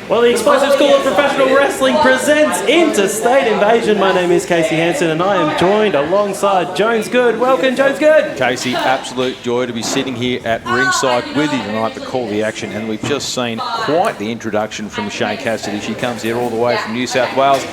Well, the Explosive School of Professional Wrestling presents Interstate Invasion. My name is Casey Hansen and I am joined alongside Jones Good. Welcome, Jones Good. Casey, absolute joy to be sitting here at ringside with you tonight to call the action. And we've just seen quite the introduction from Shay Cassidy. She comes here all the way from New South Wales.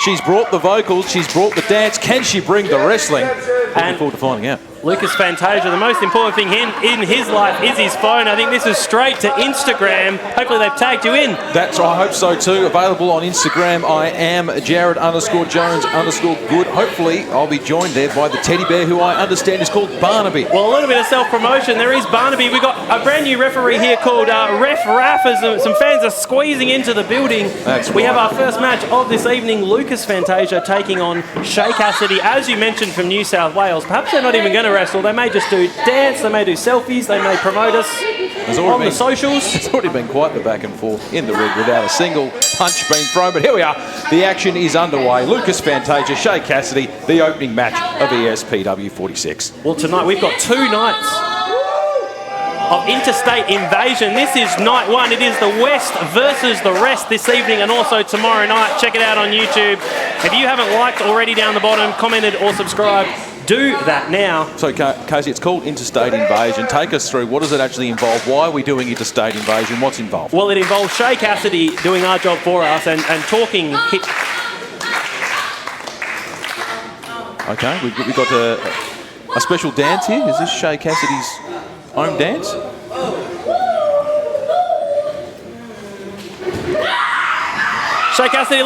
She's brought the vocals, she's brought the dance. Can she bring the wrestling? Looking forward to finding out. Lucas Fantasia, the most important thing in his life is his phone. I think this is straight to Instagram. Hopefully they've tagged you in. I hope so too. Available on Instagram. I am Jared_Jones_good. Hopefully I'll be joined there by the teddy bear who I understand is called Barnaby. Well, a little bit of self-promotion. There is Barnaby. We've got a brand new referee here called Ref Raff, as some fans are squeezing into the building. We have our first match of this evening. Lucas Fantasia taking on Shay Cassidy, as you mentioned, from New South Wales. Perhaps they're not even going to wrestle. They may just do dance, they may do selfies, they may promote us on the socials. It's already been quite the back and forth in the ring without a single punch being thrown, but here we are. The action is underway. Lucas Fantasia, Shay Cassidy, the opening match of ESPW 46. Well, tonight we've got 2 nights of Interstate Invasion. This is night 1. It is the West versus the rest this evening and also tomorrow night. Check it out on YouTube. If you haven't liked already down the bottom, commented or subscribed, do that now. So, Casey, it's called Interstate Invasion. Take us through. What does it actually involve? Why are we doing Interstate Invasion? What's involved? Well, it involves Shay Cassidy doing our job for us and talking. Okay, we've got a special dance here. Is this Shay Cassidy's own dance? Shay Cassidy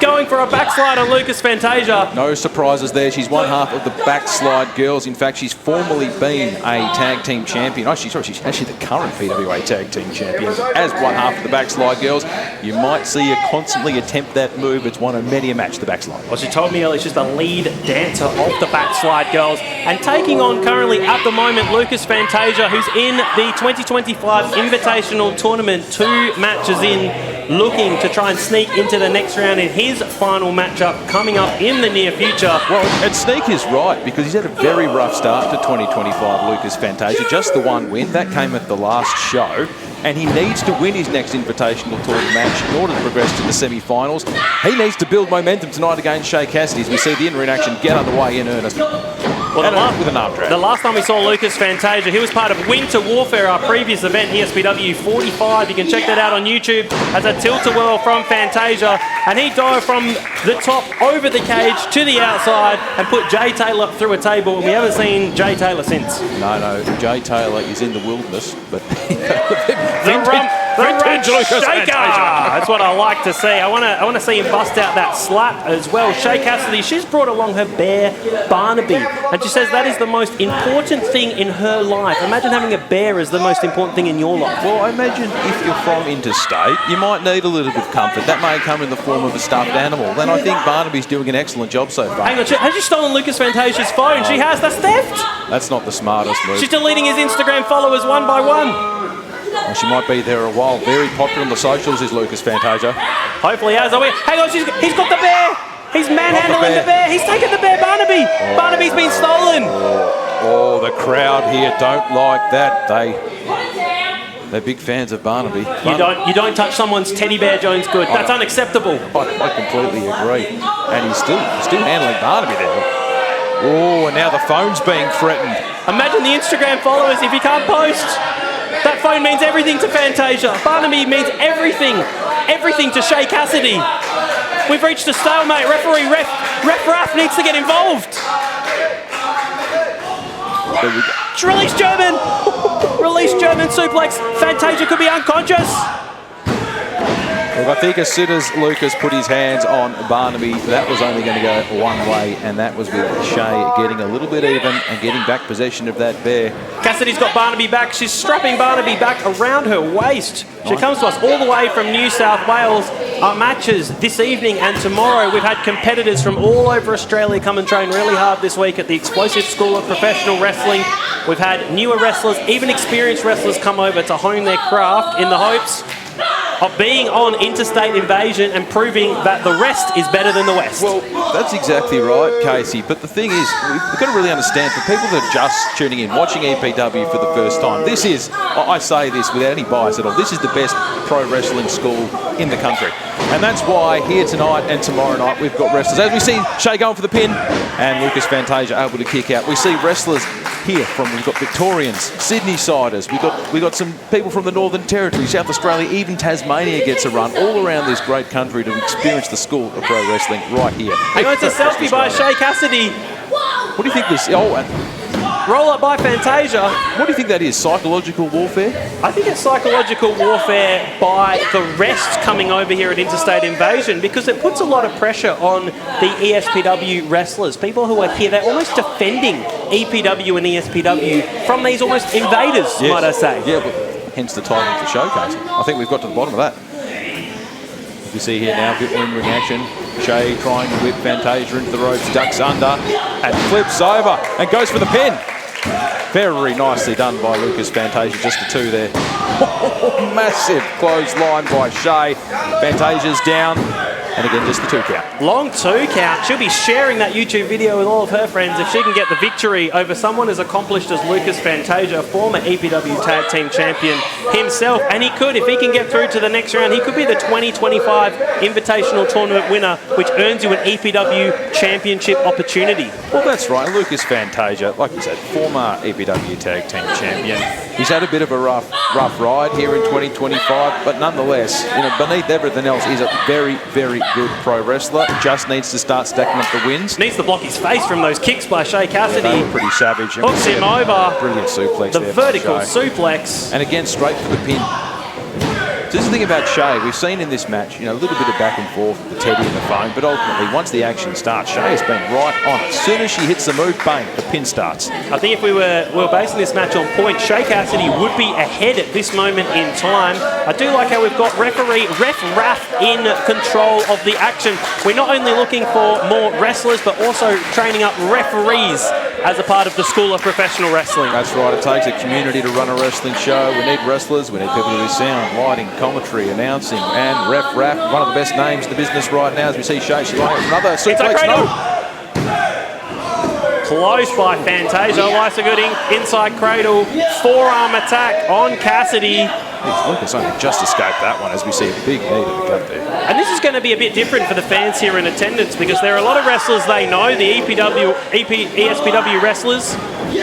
going for a backslide on Lucas Fantasia. No surprises there. She's one half of the backslide girls. In fact, she's formerly been a tag team champion. Oh, she's actually the current PWA tag team champion as one half of the backslide girls. You might see her constantly attempt that move. It's won her many a match, the backslide. Well, she told me earlier she's the lead dancer of the backslide girls. And taking on currently at the moment Lucas Fantasia, who's in the 2025 Invitational Tournament, 2 matches in, looking to try and sneak into the next round in his final matchup coming up in the near future. Well, and sneak is right, because he's had a very rough start to 2025, Lucas Fantasia. Just the 1 win. That came at the last show. And he needs to win his next Invitational Tournament match in order to progress to the semi-finals. He needs to build momentum tonight against Shay Cassidy as we see the in-ring action get underway in earnest. Well, with an arm drag. The last time we saw Lucas Fantasia, he was part of Winter Warfare, our previous event, ESPW 45. You can check that out on YouTube as a tilt-a-whirl from Fantasia. And he dived from the top over the cage to the outside and put Jay Taylor through a table. And we haven't seen Jay Taylor since. No, Jay Taylor is in the wilderness, but the rump shaker. That's what I like to see. I want to see him bust out that slap as well. Shay Cassidy, she's brought along her bear, Barnaby, and she says that is the most important thing in her life. Imagine having a bear as the most important thing in your life. Well, I imagine if you're from interstate, you might need a little bit of comfort. That may come in the form of a stuffed animal. Then I think Barnaby's doing an excellent job so far. Hang on, has she stolen Lucas Fantasia's phone? She has. That's theft. That's not the smartest move. She's deleting his Instagram followers one by one. Well, she might be there a while. Very popular on the socials is Lucas Fantasia. Hopefully he has. Hang on, he's got the bear. He's manhandling the bear. He's taken the bear, Barnaby. Oh. Barnaby's been stolen. Oh, the crowd here don't like that. They're big fans of Barnaby. You don't touch someone's teddy bear, Jones Good. That's unacceptable. I completely agree. And he's still handling Barnaby there. Oh, and now the phone's being threatened. Imagine the Instagram followers if he can't post. That phone means everything to Fantasia. Barnaby means everything to Shay Cassidy. We've reached a stalemate. Referee Ref Raff needs to get involved. Release German. Release German suplex. Fantasia could be unconscious. Look, I think as soon as Lucas put his hands on Barnaby, that was only going to go one way, and that was with Shay getting a little bit even and getting back possession of that bear. Cassidy's got Barnaby back. She's strapping Barnaby back around her waist. She comes to us all the way from New South Wales. Our matches this evening and tomorrow. We've had competitors from all over Australia come and train really hard this week at the Explosive School of Professional Wrestling. We've had newer wrestlers, even experienced wrestlers, come over to hone their craft in the hopes of being on Interstate Invasion and proving that the rest is better than the West. Well, that's exactly right, Casey. But the thing is, we've got to really understand, for people that are just tuning in, watching EPW for the first time, this is, I say this without any bias at all, this is the best pro wrestling school in the country. And that's why here tonight and tomorrow night we've got wrestlers. As we see Shay going for the pin and Lucas Fantasia able to kick out. We see wrestlers here we've got Victorians, Sydney siders, we've got some people from the Northern Territory, South Australia, even Tasmania gets a run all around this great country to experience the school of pro wrestling right here. Hang on, it's a selfie by Shay Cassidy. What do you think this? Roll up by Fantasia. What do you think that is? Psychological warfare? I think it's psychological warfare by the rest coming over here at Interstate Invasion, because it puts a lot of pressure on the ESPW wrestlers. People who are here, they're almost defending EPW and ESPW from these almost invaders, yes. might I say. Yeah, but hence the title of the showcase. I think we've got to the bottom of that. You see here now, a bit more in-ring action. Shay trying to whip Fantasia into the ropes, ducks under and flips over and goes for the pin. Very nicely done by Lucas Fantasia, just the two there. Massive clothesline by Shay. Fantasia's down, and again, just the 2 count. Long 2 count. She'll be sharing that YouTube video with all of her friends if she can get the victory over someone as accomplished as Lucas Fantasia, former EPW Tag Team Champion himself. And he could, if he can get through to the next round, he could be the 2025 Invitational Tournament winner, which earns you an EPW Championship opportunity. Well, that's right. Lucas Fantasia, like you said, former EPW Tag Team Champion. He's had a bit of a rough ride here in 2025, but nonetheless, beneath everything else, he's a very, very good pro wrestler. Just needs to start stacking up the wins. Needs to block his face from those kicks by Shay Cassidy. Yeah, they were pretty savage. Hooks him over. Brilliant suplex. The there vertical suplex. And again, straight for the pin. So this is the thing about Shay. We've seen in this match, a little bit of back and forth with the Teddy and the phone, but ultimately, once the action starts, Shay has been right on it. As soon as she hits the move, bang, the pin starts. I think if we were basing this match on point, Shay Cassidy would be ahead at this moment in time. I do like how we've got Ref Raff in control of the action. We're not only looking for more wrestlers, but also training up referees as a part of the School of Professional Wrestling. That's right. It takes a community to run a wrestling show. We need wrestlers. We need people to do sound, lighting, commentary, announcing, and Ref Raff, one of the best names in the business right now. As we see Shay, she's going another suplex. No. Close by Fantasia. Likes a good inside cradle. Forearm attack on Cassidy. Lucas only just escaped that one, as we see a big knee to the gut there. And this is going to be a bit different for the fans here in attendance, because there are a lot of wrestlers they know, the ESPW wrestlers,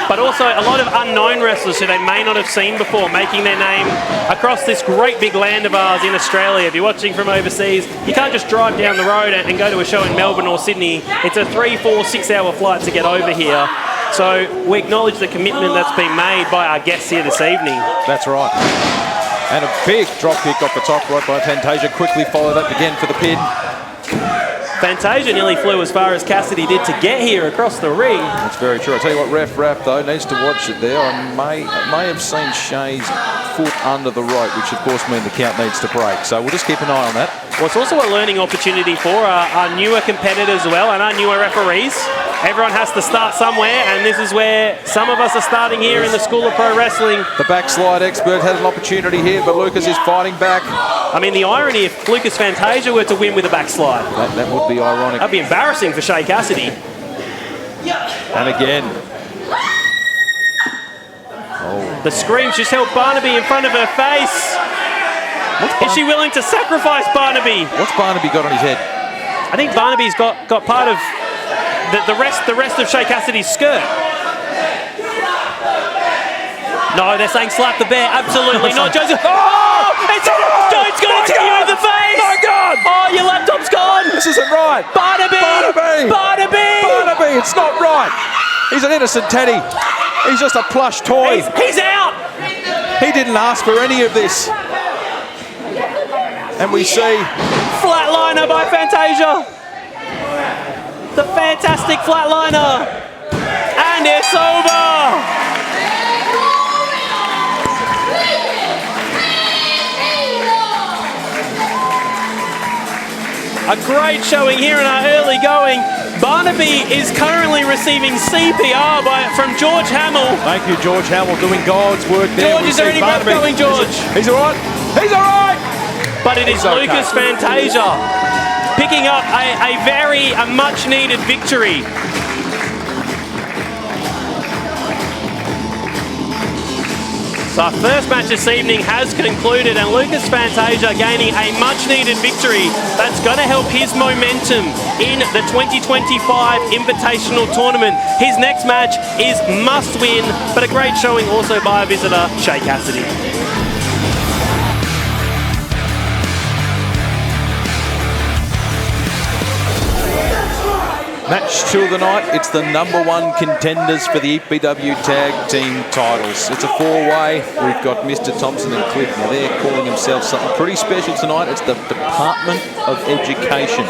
but also a lot of unknown wrestlers who they may not have seen before, making their name across this great big land of ours in Australia. If you're watching from overseas, you can't just drive down the road and go to a show in Melbourne or Sydney. It's a 3, 4, 6 hour flight to get over here. So we acknowledge the commitment that's been made by our guests here this evening. That's right. And a big drop kick off the top right by Fantasia, quickly followed up again for the pin. Fantasia nearly flew as far as Cassidy did to get here across the ring. That's very true. I tell you what, Ref Raff though needs to watch it there. I may have seen Shay's foot under the rope, which of course means the count needs to break. So we'll just keep an eye on that. Well, it's also a learning opportunity for our newer competitors as well, and our newer referees. Everyone has to start somewhere, and this is where some of us are starting here in the School of Pro Wrestling. The backslide expert had an opportunity here, but Lucas is fighting back. I mean, the irony if Lucas Fantasia were to win with a backslide. That would be ironic. That'd be embarrassing for Shay Cassidy. And again. The scream, she's held Barnaby in front of her face. Is she willing to sacrifice Barnaby? What's Barnaby got on his head? I think Barnaby's got part of the rest of Shay Cassidy's skirt. No, they're saying slap the bear. Absolutely not. Joseph. Oh! It's going to you in the face! My God! Oh, your laptop's gone! This isn't right! Barnaby! It's not right! He's an innocent Teddy. He's just a plush toy. He's out! He didn't ask for any of this. And we see... Flatliner by Fantasia. The fantastic flatliner. And it's over! A great showing here in our early going. Barnaby is currently receiving CPR from George Hamill. Thank you, George Hamill, doing God's work there. George, is there any breath going, George? He's all right. He's all right. but it is okay. Lucas Fantasia picking up a much-needed victory. So our first match this evening has concluded, and Lucas Fantasia gaining a much-needed victory that's going to help his momentum in the 2025 Invitational Tournament. His next match is must-win, but a great showing also by a visitor, Shay Cassidy. Match 2 of the night, it's the #1 contenders for the EPW Tag Team titles. It's a 4-way. We've got Mr. Thompson and Cliff. Now they're calling themselves something pretty special tonight. It's the Department of Education.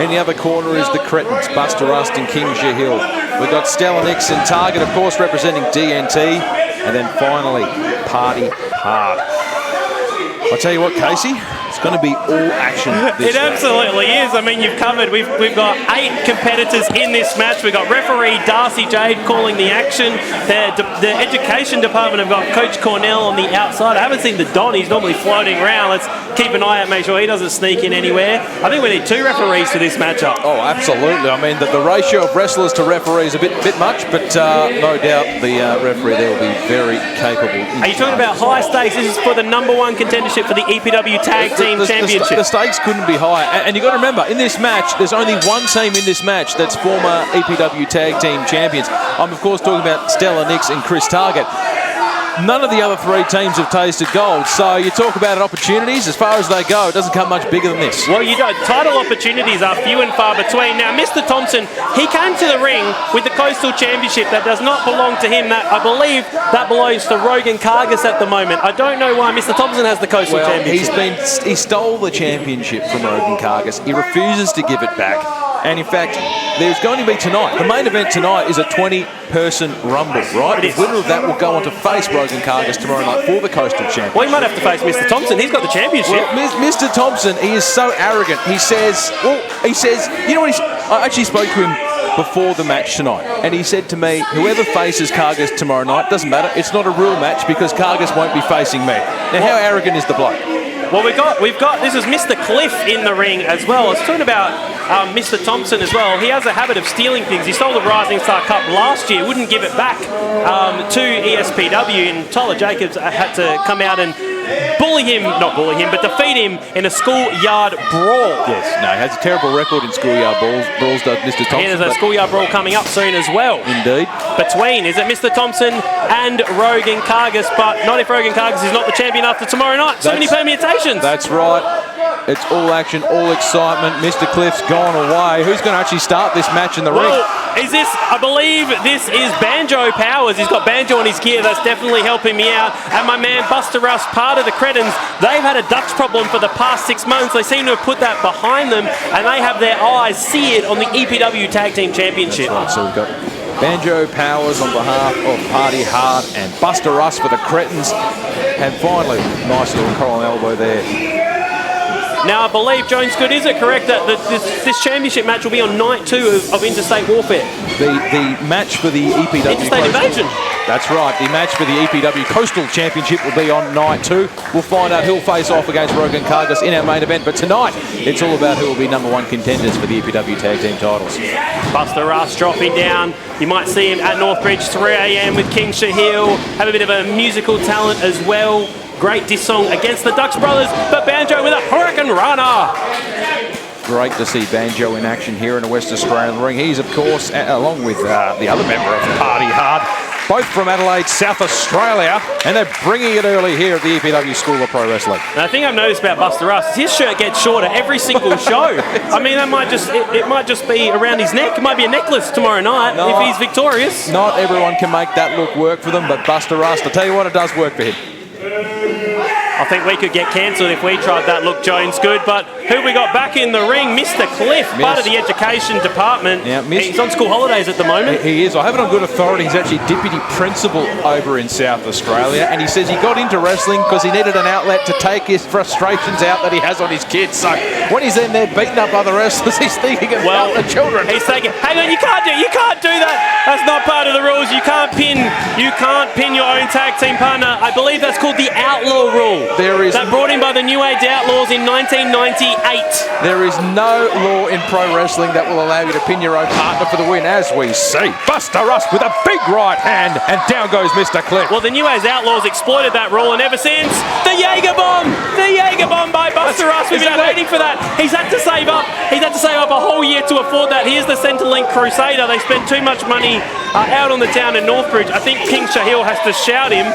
In the other corner is the Cretins, Buster Rust and King Hill. We've got Stella Nix and Target, of course, representing DNT. And then finally, Party Hard. I'll tell you what, Casey, it's going to be all action this It absolutely is. I mean, you've covered. We've got 8 competitors in this match. We've got referee Darcy Jade calling the action. The education department have got Coach Cornell on the outside. I haven't seen the Don. He's normally floating around. Let's keep an eye out, make sure he doesn't sneak in anywhere. I think we need 2 referees for this matchup. Oh, absolutely. I mean, the ratio of wrestlers to referees is a bit much, but no doubt the referee there will be very capable. Are you talking about high stakes? This is for the #1 contendership for the EPW Tag Team Championship. The stakes couldn't be higher. And you've got to remember, in this match, there's only one team in this match that's former EPW Tag Team champions. I'm, of course, talking about Stella Nix and Chris Target. None of the other 3 teams have tasted gold. So you talk about opportunities, as far as they go, it doesn't come much bigger than this. Well, you know, title opportunities are few and far between. Now, Mr. Thompson, he came to the ring with the Coastal Championship that does not belong to him. That, I believe that belongs to Rogan Kargas at the moment. I don't know why Mr. Thompson has the Coastal Championship. He stole the championship from Rogan Kargas. He refuses to give it back. And in fact, there's going to be tonight. The main event tonight is a 20-person rumble, right? The winner of that will go on to face Rogan Kargas tomorrow night for the Coastal Championship. Well, he might have to face Mr. Thompson. He's got the championship. Well, Mr. Thompson, he is so arrogant. He says, you know what I actually spoke to him before the match tonight, and he said to me, whoever faces Kargas tomorrow night, doesn't matter, it's not a real match because Kargas won't be facing me. Now, how arrogant is the bloke? Well, we've got this is Mr. Cliff in the ring as well. I was talking about Mr. Thompson as well. He has a habit of stealing things. He stole the Rising Star Cup last year, wouldn't give it back to ESPW, and Tyler Jacobs had to come out and defeat him in a schoolyard brawl. Yes, no, he has a terrible record in schoolyard brawls, does Mr. Thompson. And there's a schoolyard brawl coming up soon as well. Indeed. Between, is it Mr. Thompson and Rogan Kargas, but not if Rogan Kargas is not the champion after tomorrow night. So many permutations. That's right. It's all action, all excitement. Mr. Cliff's gone away. Who's going to actually start this match in the ring? Is this, I believe this is Banjo Powers. He's got Banjo on his gear. That's definitely helping me out. And my man Buster Rust, part of the Cretins, they've had a Dutch problem for the past 6 months. They seem to have put that behind them, and they have their eyes seared on the EPW Tag Team Championship. That's right. So we've got Banjo Powers on behalf of Party Hard and Buster Rust for the Cretins. And finally, nice little collar elbow there. Now, I believe, Jones Good, is it correct that this championship match will be on night 2 of Interstate Warfare? The match for the EPW Interstate Invasion. That's right. The match for the EPW Coastal Championship will be on night 2. We'll find out who'll face off against Rogan Kargas in our main event. But tonight, it's all about who will be #1 contenders for the EPW Tag Team titles. Buster Rust dropping down. You might see him at Northbridge 3 a.m. with King Shahil. Have a bit of a musical talent as well. Great diss song against the Dux Brothers, but Banjo with a Hurricane Runner. Great to see Banjo in action here in the West Australian ring. He's, of course, along with the other member of Party Hard, both from Adelaide, South Australia, and they're bringing it early here at the EPW School of Pro Wrestling. And the thing I've noticed about Buster Rust is his shirt gets shorter every single show. I mean, that might just it might just be around his neck. It might be a necklace tomorrow night if he's victorious. Not everyone can make that look work for them, but Buster Rust, I'll tell you what, it does work for him. I think we could get cancelled if we tried that look, Jones Good. But who we got back in the ring? Mr. Cliff, part of the education department. Now, he's on school holidays at the moment. He is. I have it on good authority. He's actually deputy principal over in South Australia. And he says he got into wrestling because he needed an outlet to take his frustrations out that he has on his kids. So when he's in there beating up other wrestlers, he's thinking about the children. He's thinking, hang on, you can't do that. That's not part of the rules. You can't pin your own tag team partner. I believe that's called the outlaw rule. There is that brought in by the New Age Outlaws in 1998. There is no law in pro wrestling that will allow you to pin your own partner for the win, as we see. Buster Rust with a big right hand, and down goes Mr. Cliff. Well, the New Age Outlaws exploited that rule, and ever since, the Jaeger Bomb by Buster Rust. We've been waiting for that. He's had to save up. He's had to save up a whole year to afford that. Here's the Centrelink Crusader. They spent too much money out on the town in Northbridge. I think King Shahil has to shout him.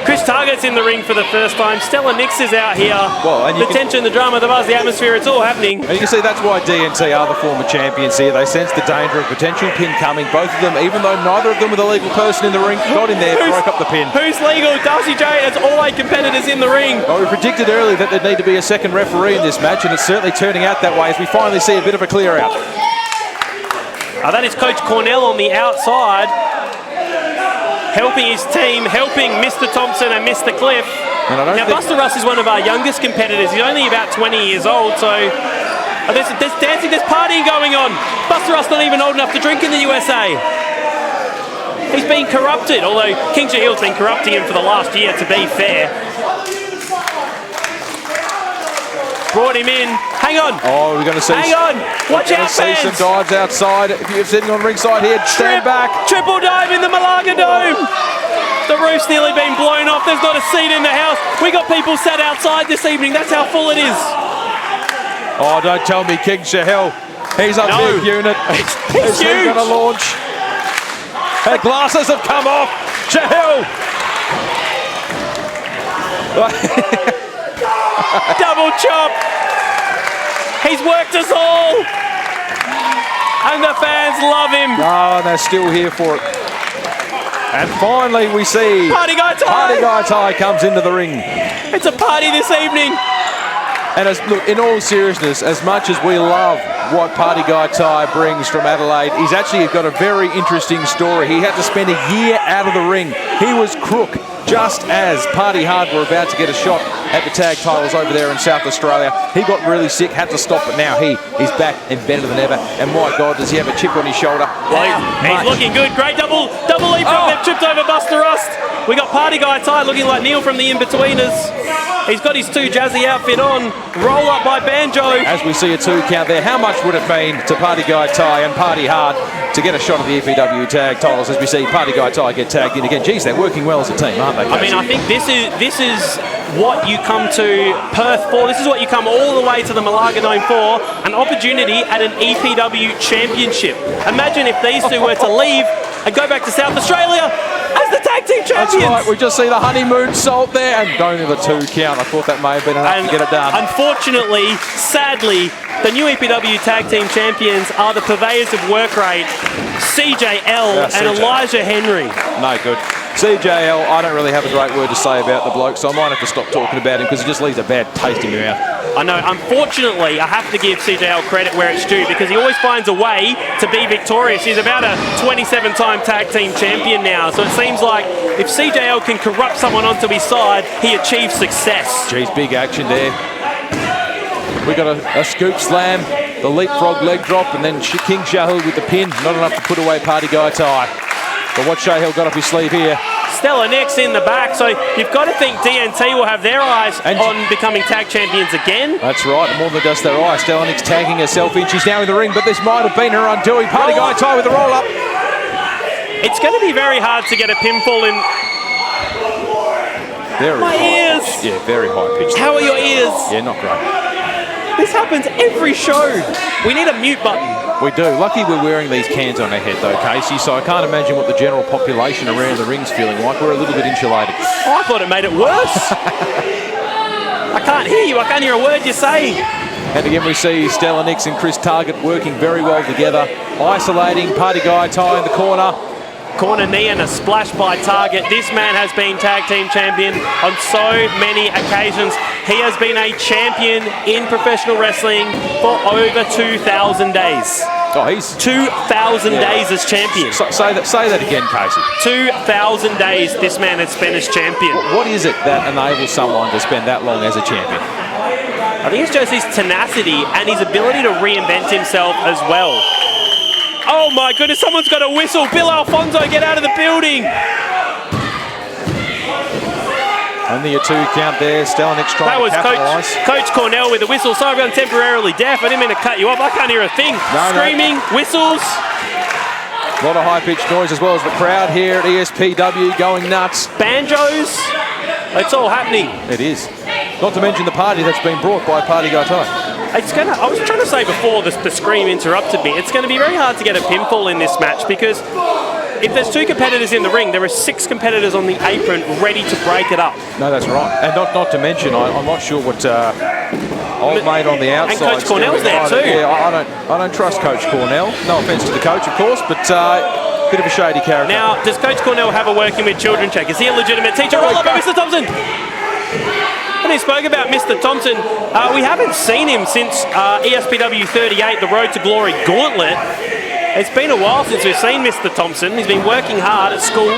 Chris Target's in the ring for the first time. Stella Nix is out here. Well, and the tension, the drama, the buzz, the atmosphere, it's all happening. And you can see that's why DNT are the former champions here. They sense the danger of potential pin coming. Both of them, even though neither of them were the legal person in the ring, got in there, broke up the pin. Who's legal? Darcy J has all 8 competitors in the ring. Well, we predicted early that there'd need to be a second referee in this match, and it's certainly turning out that way as we finally see a bit of a clear out. That is Coach Cornell on the outside, helping his team, helping Mr. Thompson and Mr. Cliff. Now, Buster Rust is one of our youngest competitors. He's only about 20 years old, so there's dancing, there's partying going on. Buster Rust not even old enough to drink in the USA. He's been corrupted, although King Shahil's been corrupting him for the last year, to be fair. Brought him in. Hang on. Oh, we're going to see. Hang on. Watch out, fans. See some dives outside. If you're sitting on ringside here, stand back. Triple dive in the Malaga Dome. The roof's nearly been blown off. There's not a seat in the house. We got people sat outside this evening. That's how full it is. Oh, don't tell me King Shahil. He's a big unit. He's huge. Going to launch. The glasses have come off. Shahil. Double chop. He's worked us all. And the fans love him. Oh, and they're still here for it. And finally we see Party Guy Ty. Party Guy Ty comes into the ring. It's a party this evening. And look, in all seriousness, as much as we love what Party Guy Ty brings from Adelaide, he's actually got a very interesting story. He had to spend a year out of the ring. He was crook just as Party Hard were about to get a shot at the tag titles over there in South Australia. He got really sick, had to stop, but now he is back and better than ever. And my God, does he have a chip on his shoulder? Wow, he's looking good. Great double leap from They've tripped over Buster Rust. We got Party Guy Ty looking like Neil from the In-Betweeners. He's got his 2 Jazzy outfit on. Roll up by Banjo. As we see a 2 count there, how much would it mean to Party Guy Ty and Party Hard to get a shot at the EPW tag titles as we see Party Guy Ty get tagged in again? Geez, they're working well as a team, aren't they, Casey? I mean, I think this is what you come to Perth for. This is what you come all the way to the Malaga Dome for, an opportunity at an EPW championship. Imagine if these two were to leave and go back to South Australia as the tag team champions. That's right, we just see the honeymoon salt there and only the 2 count. I thought that may have been enough to get it done. Unfortunately, sadly, the new EPW tag team champions are the purveyors of work rate, CJL and Elijah Henry. No good. CJL, I don't really have a great word to say about the bloke, so I might have to stop talking about him because he just leaves a bad taste in your mouth. I know, unfortunately, I have to give CJL credit where it's due because he always finds a way to be victorious. He's about a 27-time tag team champion now, so it seems like if CJL can corrupt someone onto his side, he achieves success. Geez, big action there. We got a scoop slam, the leapfrog leg drop, and then King Shahil with the pin. Not enough to put away Party Guy Ty. But what Shahil got up his sleeve here. Stella Nix in the back, so you've got to think DNT will have their eyes on becoming tag champions again. That's right, more than just their eyes. Stella Nix tagging herself in. She's now in the ring, but this might have been her undoing. Party Guy Ty with the roll-up. It's going to be very hard to get a pinfall in. Very My ears! Yeah, very high pitched. How are your ears? Yeah, not great. This happens every show. We need a mute button. We do. Lucky we're wearing these cans on our head though, Casey, so I can't imagine what the general population around the ring's feeling like. We're a little bit insulated. Oh, I thought it made it worse. I can't hear you. I can't hear a word you're saying. And again we see Stella Nix and Chris Target working very well together, isolating Party Guy Ty in the corner. Corner knee and a splash by Target. This man has been tag team champion on so many occasions. He has been a champion in professional wrestling for over 2,000 days. Oh, he's 2,000 days as champion. Say that again, Casey. 2,000 days this man has spent as champion. What is it that enables someone to spend that long as a champion? I think it's just his tenacity and his ability to reinvent himself as well. Oh my goodness, someone's got a whistle. Bill Alfonso, get out of the building. And the 2 count there. Stelnick's trying That was to capitalise. Coach Cornell with the whistle. Sorry, I've gone temporarily deaf. I didn't mean to cut you off. I can't hear a thing. Screaming, whistles. A lot of high-pitched noise as well as the crowd here at ESPW going nuts. Banjos. It's all happening. It is. Not to mention the party that's been brought by Party Guy Ty. I was trying to say before the scream interrupted me, it's going to be very hard to get a pinfall in this match because if there's 2 competitors in the ring, there are 6 competitors on the apron ready to break it up. No, that's right. And not to mention, I'm not sure what old mate on the outside. And Coach Cornell's there too. Yeah, I don't trust Coach Cornell. No offence to the coach, of course, but bit of a shady character. Now, does Coach Cornell have a working with children check? Is he a legitimate teacher? Roll up, Mr. Thompson. When he spoke about Mr. Thompson, we haven't seen him since ESPW 38, the Road to Glory Gauntlet. It's been a while since we've seen Mr. Thompson. He's been working hard at school.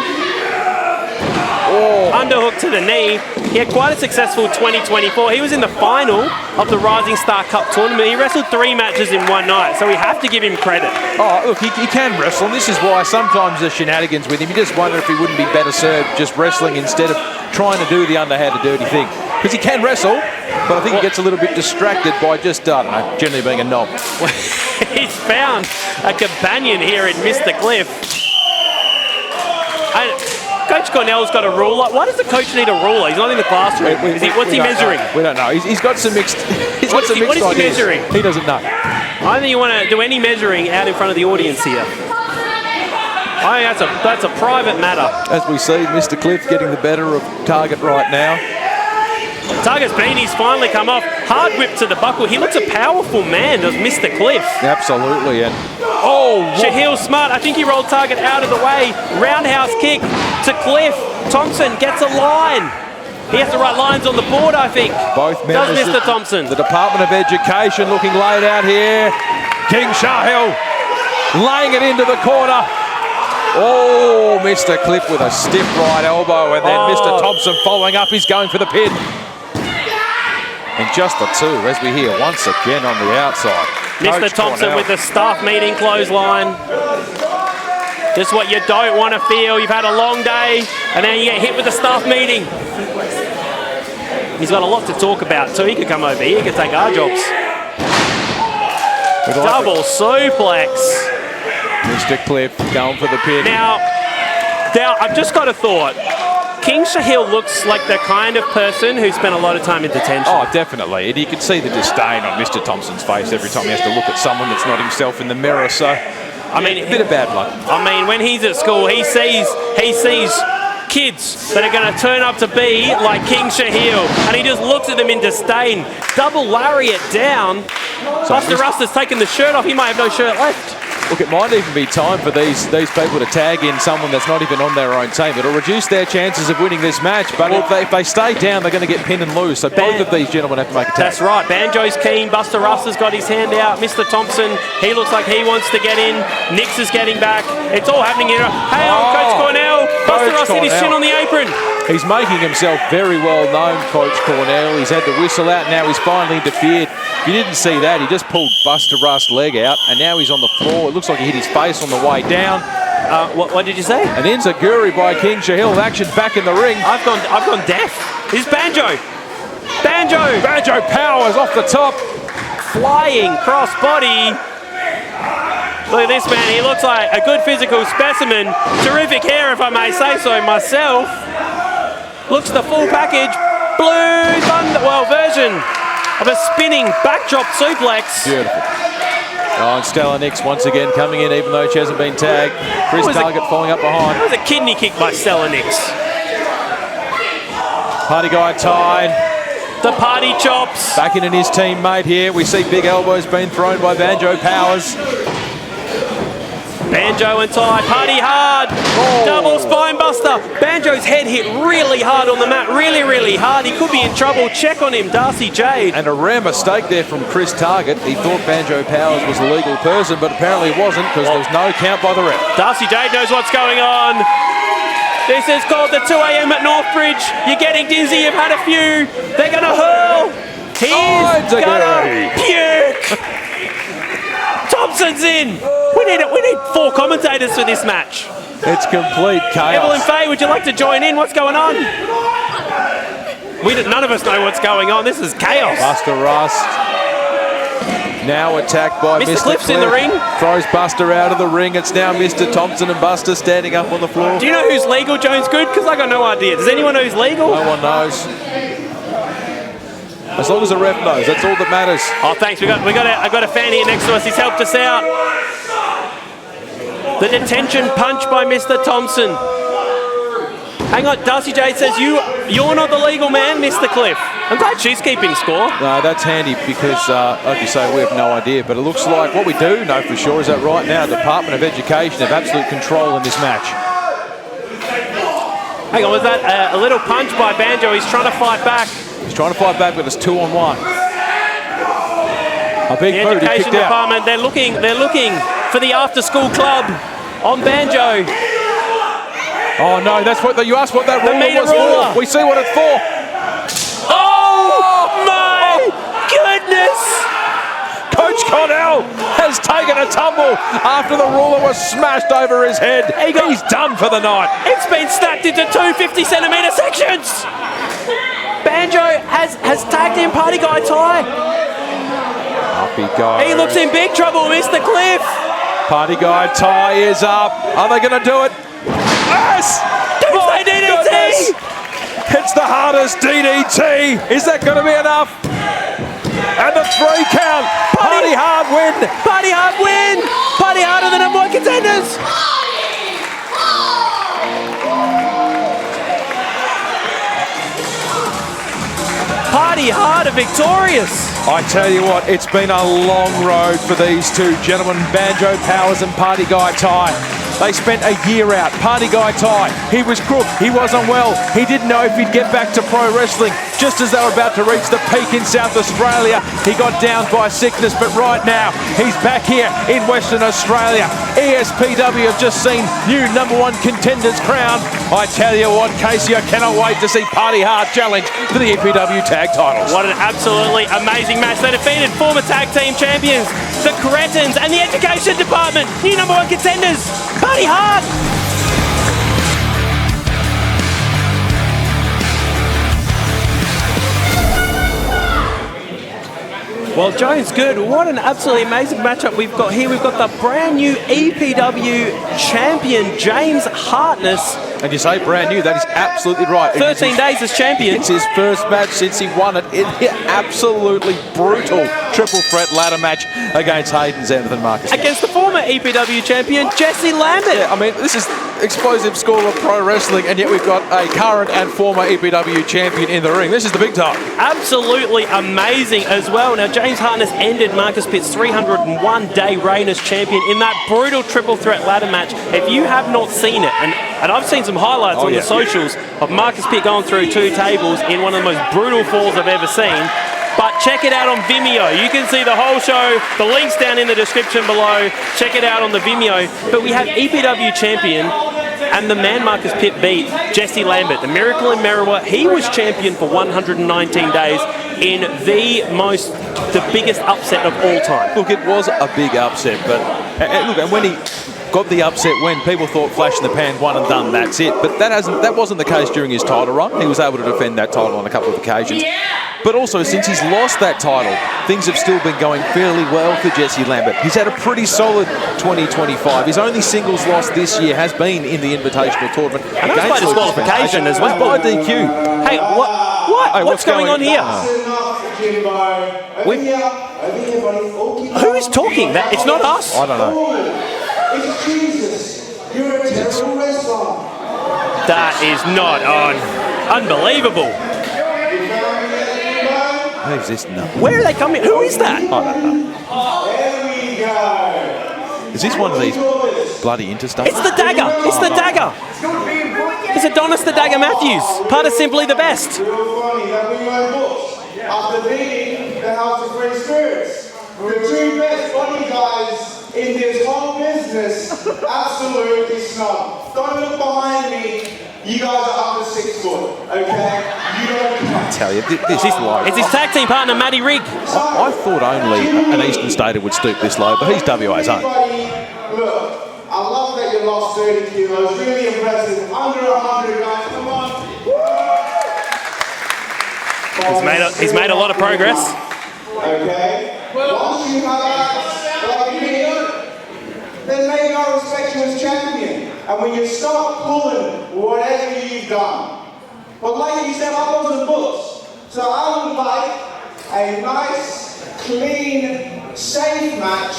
Underhook to the knee. He had quite a successful 2024. He was in the final of the Rising Star Cup tournament. He wrestled 3 matches in one night, so we have to give him credit. Oh, look, he can wrestle, and this is why sometimes there's shenanigans with him. You just wonder if he wouldn't be better served just wrestling instead of trying to do the underhanded dirty thing. Because he can wrestle, but I think he gets a little bit distracted by just, I don't know, generally being a knob. He's found a companion here in Mr. Cliff. Coach Cornell's got a ruler. Why does the coach need a ruler? He's not in the classroom. What's he measuring? We don't know. He's got some mixed. What is he measuring? He doesn't know. I don't think you want to do any measuring out in front of the audience here. I think that's a private matter. As we see, Mr. Cliff getting the better of Target right now. Target's beanie's finally come off. Hard whip to the buckle. He looks a powerful man, does Mr. Cliff. Absolutely. And Shahil smart. I think he rolled Target out of the way. Roundhouse kick to Cliff. Thompson gets a line. He has to write lines on the board, I think. Both members does Mr. Thompson. The Department of Education looking laid out here. King Shahil laying it into the corner. Oh, Mr. Cliff with a stiff right elbow, and then Mr. Thompson following up. He's going for the pin. And just the 2, as we hear once again on the outside. Mr. Coach Thompson Cornell with the staff meeting clothesline. Just what you don't want to feel. You've had a long day, and now you get hit with the staff meeting. He's got a lot to talk about, so he could come over here. He could take our jobs. Double suplex. Mr. Cliff going for the pin. Now, I've just got a thought. King Shahil looks like the kind of person who spent a lot of time in detention. Oh, definitely. And you can see the disdain on Mr. Thompson's face every time he has to look at someone that's not himself in the mirror. So, I mean, a bit of bad luck. I mean, when he's at school, he sees kids that are going to turn up to be like King Shahil, and he just looks at them in disdain. Double lariat down. Buster Ruster's taken the shirt off. He might have no shirt left. Look, it might even be time for these people to tag in someone that's not even on their own team. It'll reduce their chances of winning this match, but if they stay down, they're going to get pinned and lose. So both of these gentlemen have to make a tag. That's right. Banjo's keen. Buster Ruster's got his hand out. Mr. Thompson, he looks like he wants to get in. Nix is getting back. It's all happening here. Hey, Coach Cornell. Buster Ruster hit his chin on the apron. He's making himself very well known, Coach Cornell. He's had the whistle out. Now he's finally interfered. If you didn't see that, he just pulled Buster Rust's leg out, and now he's on the floor. It looks like he hit his face on the way down. What did you say? An enziguri by King Shahil. Action back in the ring. I've gone deaf. Here's Banjo. Banjo powers off the top. Flying cross body. Look at this man. He looks like a good physical specimen. Terrific hair, if I may say so myself. Looks the full package. Blue Thunder, version of a spinning backdrop suplex. Beautiful. Oh, and Stella Nix once again coming in, even though she hasn't been tagged. Chris Target falling up behind. That was a kidney kick by Stella Nix. Party Guy tied. The party chops. Backing in his teammate here. We see big elbows being thrown by Banjo Powers. Banjo and Ty, party hard. Double spine buster. Banjo's head hit really hard on the mat, really hard. He could be in trouble. Check on him, Darcy Jade. And a rare mistake there from Chris Target. He thought Banjo Powers was a legal person, but apparently it wasn't, because there was no count by the ref. Darcy Jade knows what's going on. This is called the 2 a.m. at Northbridge. You're getting dizzy, you've had a few. They're going to hurl. He's going to puke. Thompson's in. We need 4 commentators for this match. It's complete chaos. Evelyn Faye, would you like to join in? What's going on? None of us know what's going on. This is chaos. Buster Rust. Now attacked by Mr. Cliff's in the ring. Throws Buster out of the ring. It's now Mr. Thompson and Buster standing up on the floor. Do you know who's legal, Jones Good? Because I got no idea. Does anyone know who's legal? No one knows. As long as the ref knows, that's all that matters. Oh, thanks. I got a fan here next to us. He's helped us out. The detention punch by Mr. Thompson. Hang on, Darcy J says you're not the legal man, Mr. Cliff. I'm glad she's keeping score. No, that's handy because, like you say, we have no idea. But it looks like what we do know for sure is that right now, Department of Education have absolute control in this match. Hang on, was that a little punch by Banjo? He's trying to fight back. He's trying to fight back, but it's 2-on-1. A big the boot, Education Department, they're looking for the after-school club on Banjo. Oh no, that's what you asked what that ruler was for. We see what it's for. Oh my goodness! Coach Connell has taken a tumble after the ruler was smashed over his head. He's done for the night. It's been snapped into two 50-centimetre sections. Banjo has tagged in Party Guy Ty. Up he goes. He looks in big trouble, Mr. Cliff. Party Guy Ty is up. Are they going to do it? Yes! Doomsday DDT! It's the hardest DDT. Is that going to be enough? And the 3 count. Party hard win. Party hard win. Party harder than #1 contenders. Party harder victorious. I tell you what, it's been a long road for these two gentlemen, Banjo Powers and Party Guy Ty. They spent a year out. Party Guy Ty, he was crook, he wasn't well, he didn't know if he'd get back to pro wrestling. Just as they were about to reach the peak in South Australia, he got down by sickness, but right now, he's back here in Western Australia. ESPW have just seen new #1 contenders crowned. I tell you what, Casey, I cannot wait to see Party Hard challenge for the EPW tag titles. What an absolutely amazing match. They defeated former tag team champions, the Cretins, and the Education Department, new #1 contenders. Party hard! Well, Jones Good, what an absolutely amazing matchup we've got here. We've got the brand new EPW champion, James Hartness. And you say brand new, that is absolutely right. 13 days as champion. It's his first match since he won it in the absolutely brutal triple threat ladder match against Hayden's Anthony Marcus. Against the former EPW champion, Jesse Lambert. Yeah, I mean, this is explosive school of pro wrestling, and yet we've got a current and former EPW champion in the ring. This is the big time. Absolutely amazing as well. Now, James Hartness ended Marcus Pitt's 301-day reign as champion in that brutal triple threat ladder match. If you have not seen it, and I've seen some highlights on the socials of Marcus Pitt going through 2 tables in one of the most brutal falls I've ever seen. But check it out on Vimeo. You can see the whole show. The link's down in the description below. Check it out on the Vimeo. But we have EPW champion and the man Marcus Pitt beat, Jesse Lambert, the Miracle in Merriwa. He was champion for 119 days in the biggest upset of all time. Look, it was a big upset, but look, and when he got the upset when people thought flash in the pan, one and done, that's it. But that wasn't the case during his title run. He was able to defend that title on a couple of occasions. But also, since he's lost that title, things have still been going fairly well for Jesse Lambert. He's had a pretty solid 2025. His only singles loss this year has been in the Invitational Tournament. And that's by disqualification as well. By DQ. Hey, what? Hey, what's going on here? Who is talking? It's not us. I don't know. It's Jesus. You're a terrible wrestler. That is not on. Unbelievable. Who's this number? Where are they coming? Who is that? I don't know. There we go. Is this one of these bloody Interstate? It's the Dagger. It's the Dagger. It's Adonis the Dagger Matthews, part of Simply the Best. Real funny that we went books after beating the House of Free Spirits. The 2 best body guys in this whole business, absolutely snub. Don't look behind me. You guys are up to 6 foot, okay? You don't I tell you, this is low. It's his tag team partner, Matty Rigg. I thought only an Eastern Stater would stoop this low, but he's WA's own. Look, I love that you lost 30 kilos. Really impressive. Under 100, guys. Come on. He's made a lot of progress. Okay? Once you have that, like me, then maybe I respect you as champion. And when you start pulling whatever you've done. But like you said, I wasn't booked. So I would like a nice, clean, safe match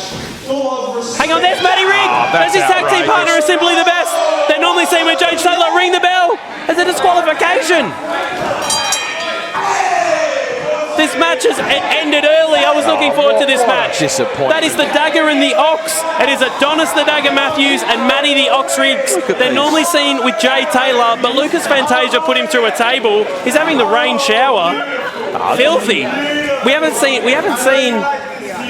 full of respect. Hang on, there's Matty Rigg. As his tag team partner is simply the best. They're normally seen with James Taylor. Ring the bell as a disqualification. This match has ended early. I was looking forward to this match. That is the Dagger and the Ox. It is Adonis the Dagger Matthews and Matty the Ox Riggs. They're normally seen with Jay Taylor, but Lucas Fantasia put him through a table. He's having the rain shower. Filthy. We haven't seen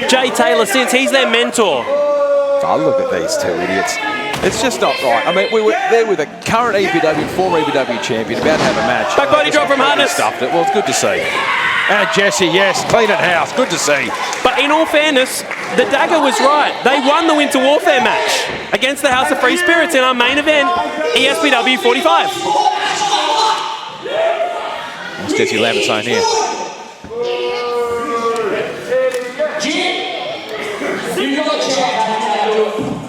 Jay Taylor since. He's their mentor. Oh, look at these two idiots. It's just not right. I mean, we were there with a current EPW, former EPW champion, about to have a match. Back body drop from Harness. Stuffed it. Well, it's good to see. And Jesse, yes, clean at house. Good to see. But in all fairness, the Dagger was right. They won the Winter Warfare match against the House of Free Spirits in our main event, ESPW 45. What's Jesse Lambert saying here?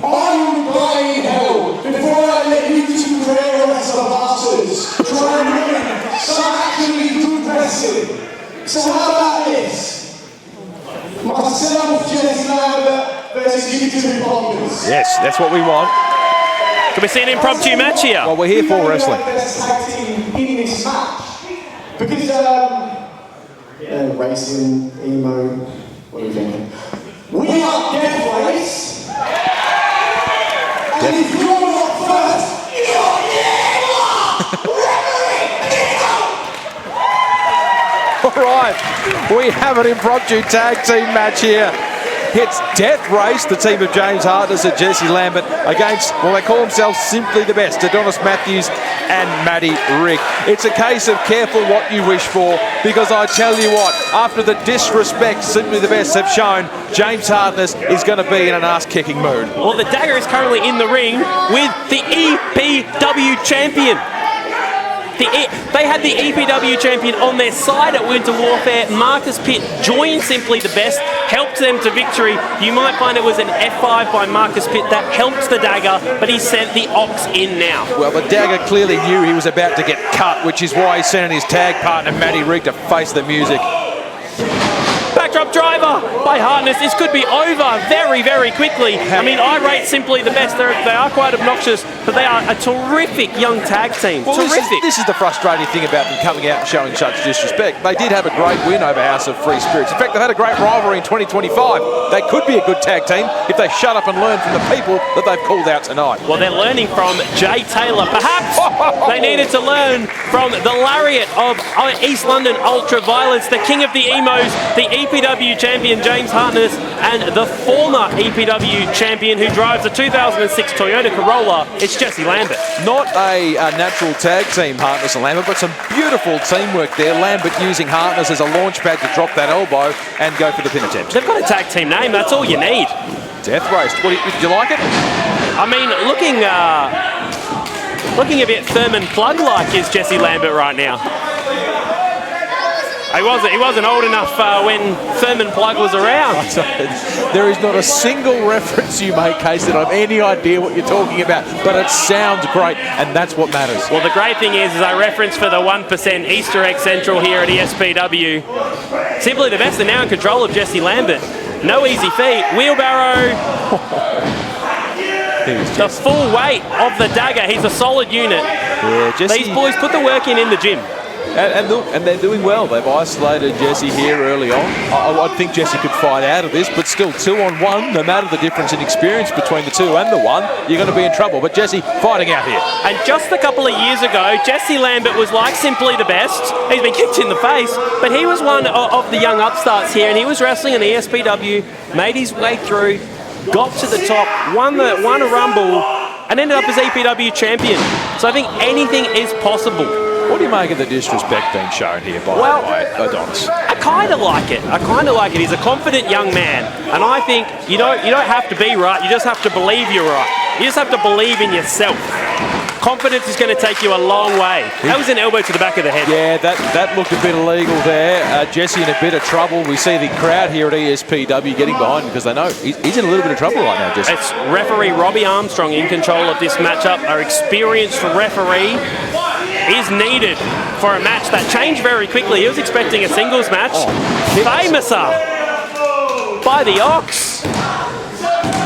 I'm bloody hell before I let you two rail as the bastards try and win some actually good wrestling. So how about this? Myself, Jesse Lambert versus you two bombers. Yes, that's what we want. Can we see an impromptu match here? Well, we're here for wrestling. Best tag team in this match because racing, emo, what are you thinking? We are Death Race. And if you're not first, you're All right, we have an impromptu tag team match here. It's Death Race, the team of James Hartness and Jesse Lambert against, well, they call themselves simply the best, Adonis Matthews and Matty Rigg. It's a case of careful what you wish for, because I tell you what, after the disrespect simply the best have shown, James Hartness is going to be in an ass-kicking mood. Well, the Dagger is currently in the ring with the EPW champion. They had the EPW champion on their side at Winter Warfare. Marcus Pitt joined Simply the Best, helped them to victory. You might find it was an F5 by Marcus Pitt that helped the Dagger, but he sent the Ox in now. Well, the Dagger clearly knew he was about to get cut, which is why he sent in his tag partner, Matty Rigg, to face the music. Backdrop driver by Hartness. This could be over very, very quickly. I mean, I rate Simply the Best. They are quite obnoxious, but they are a terrific young tag team. Well, terrific. This is the frustrating thing about them coming out and showing such disrespect. They did have a great win over House of Free Spirits. In fact, they've had a great rivalry in 2025. They could be a good tag team if they shut up and learn from the people that they've called out tonight. Well, they're learning from Jay Taylor. Perhaps they needed to learn from the Lariat of East London Ultra Violence, the king of the emos, the EPW champion James Hartness, and the former EPW champion who drives the 2006 Toyota Corolla. It's Jesse Lambert. Not a natural tag team, Hartness and Lambert, but some beautiful teamwork there. Lambert using Hartness as a launch pad to drop that elbow and go for the pin attempt. They've got a tag team name, that's all you need. Death Race. Did you like it? I mean, looking a bit Thurman Plug-like is Jesse Lambert right now. He wasn't old enough when Thurman Plug was around. There is not a single reference you make, Case, that I have any idea what you're talking about, but it sounds great, and that's what matters. Well, the great thing is I reference for the 1% Easter egg central here at ESPW. Simply the Best are now in control of Jesse Lambert. No easy feat. Wheelbarrow. The full weight of the Dagger. He's a solid unit. Yeah, Jesse. These boys put the work in the gym. And they're doing well. They've isolated Jesse here early on. I think Jesse could fight out of this, but still 2-on-1, no matter the difference in experience between the two and the one, you're going to be in trouble. But Jesse fighting out here. And just a couple of years ago, Jesse Lambert was like Simply the Best. He's been kicked in the face, but he was one of the young upstarts here, and he was wrestling in the ESPW, made his way through, got to the top, won a Rumble, and ended up as EPW champion. So I think anything is possible. What do you make of the disrespect being shown here by Adonis? I kind of like it. He's a confident young man, and I think you don't have to be right. You just have to believe you're right. You just have to believe in yourself. Confidence is going to take you a long way. That was an elbow to the back of the head. Yeah, that looked a bit illegal there. Jesse in a bit of trouble. We see the crowd here at ESPW getting behind him because they know he's in a little bit of trouble right now, Jesse. It's referee Robbie Armstrong in control of this matchup. Our experienced referee is needed for a match that changed very quickly. He was expecting a singles match. Famouser by the Ox.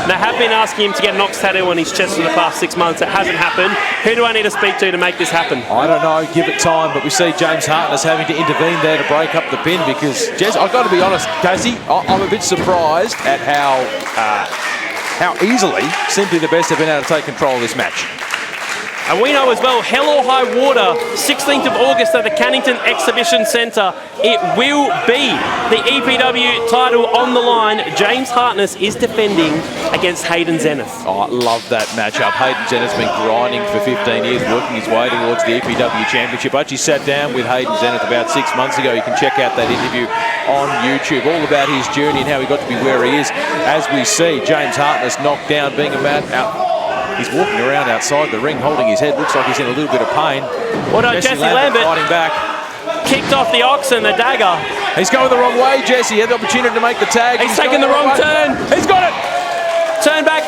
They have been asking him to get an Ox tattoo on his chest for the past 6 months. It hasn't happened. Who do I need to speak to make this happen? I don't know. Give it time. But we see James Hartness having to intervene there to break up the pin because, Jess, I've got to be honest, Casey, I'm a bit surprised at how easily Simply the Best have been able to take control of this match. And we know as well, hell or high water, 16th of August at the Cannington Exhibition Centre. It will be the EPW title on the line. James Hartness is defending against Hayden Zenith. Oh, I love that matchup. Hayden Zenith's been grinding for 15 years, working his way towards the EPW Championship. I actually sat down with Hayden Zenith about 6 months ago. You can check out that interview on YouTube. All about his journey and how he got to be where he is. As we see, James Hartness knocked down, being a man out. He's walking around outside the ring, holding his head. Looks like he's in a little bit of pain. Well done, Jesse Lambert fighting back. Kicked off the Ox and the dagger. He's going the wrong way, Jesse. He had the opportunity to make the tag. He's taking the wrong turn. He's got it. Turn back.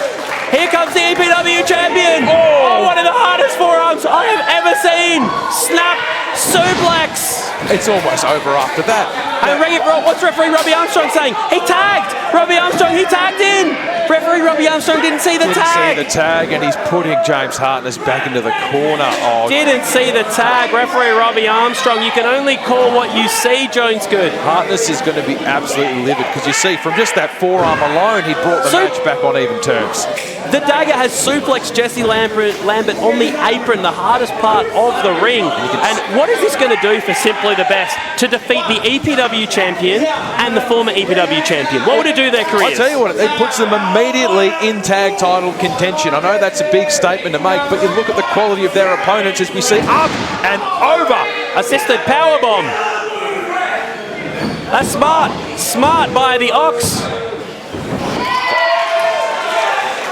Here comes the EPW champion. Oh, one of the hardest forearms I have ever seen. Snap, suplex. It's almost over after that. And what's referee Robbie Armstrong saying? He tagged. Robbie Armstrong, he tagged in. Referee Robbie Armstrong didn't see the tag. Didn't see the tag, and he's putting James Hartness back into the corner. Oh, didn't see the tag. Referee Robbie Armstrong, you can only call what you see, Jones Good. Hartness is going to be absolutely livid because you see from just that forearm alone, he brought the match back on even terms. The dagger has suplexed Jesse Lambert on the apron, the hardest part of the ring. And what is this going to do for Simply the Best to defeat the EPW champion and the former EPW champion? What would it do to their careers? I'll tell you what, it puts them immediately in tag title contention. I know that's a big statement to make, but you look at the quality of their opponents as we see up and over. Assisted powerbomb. That's smart by the Ox.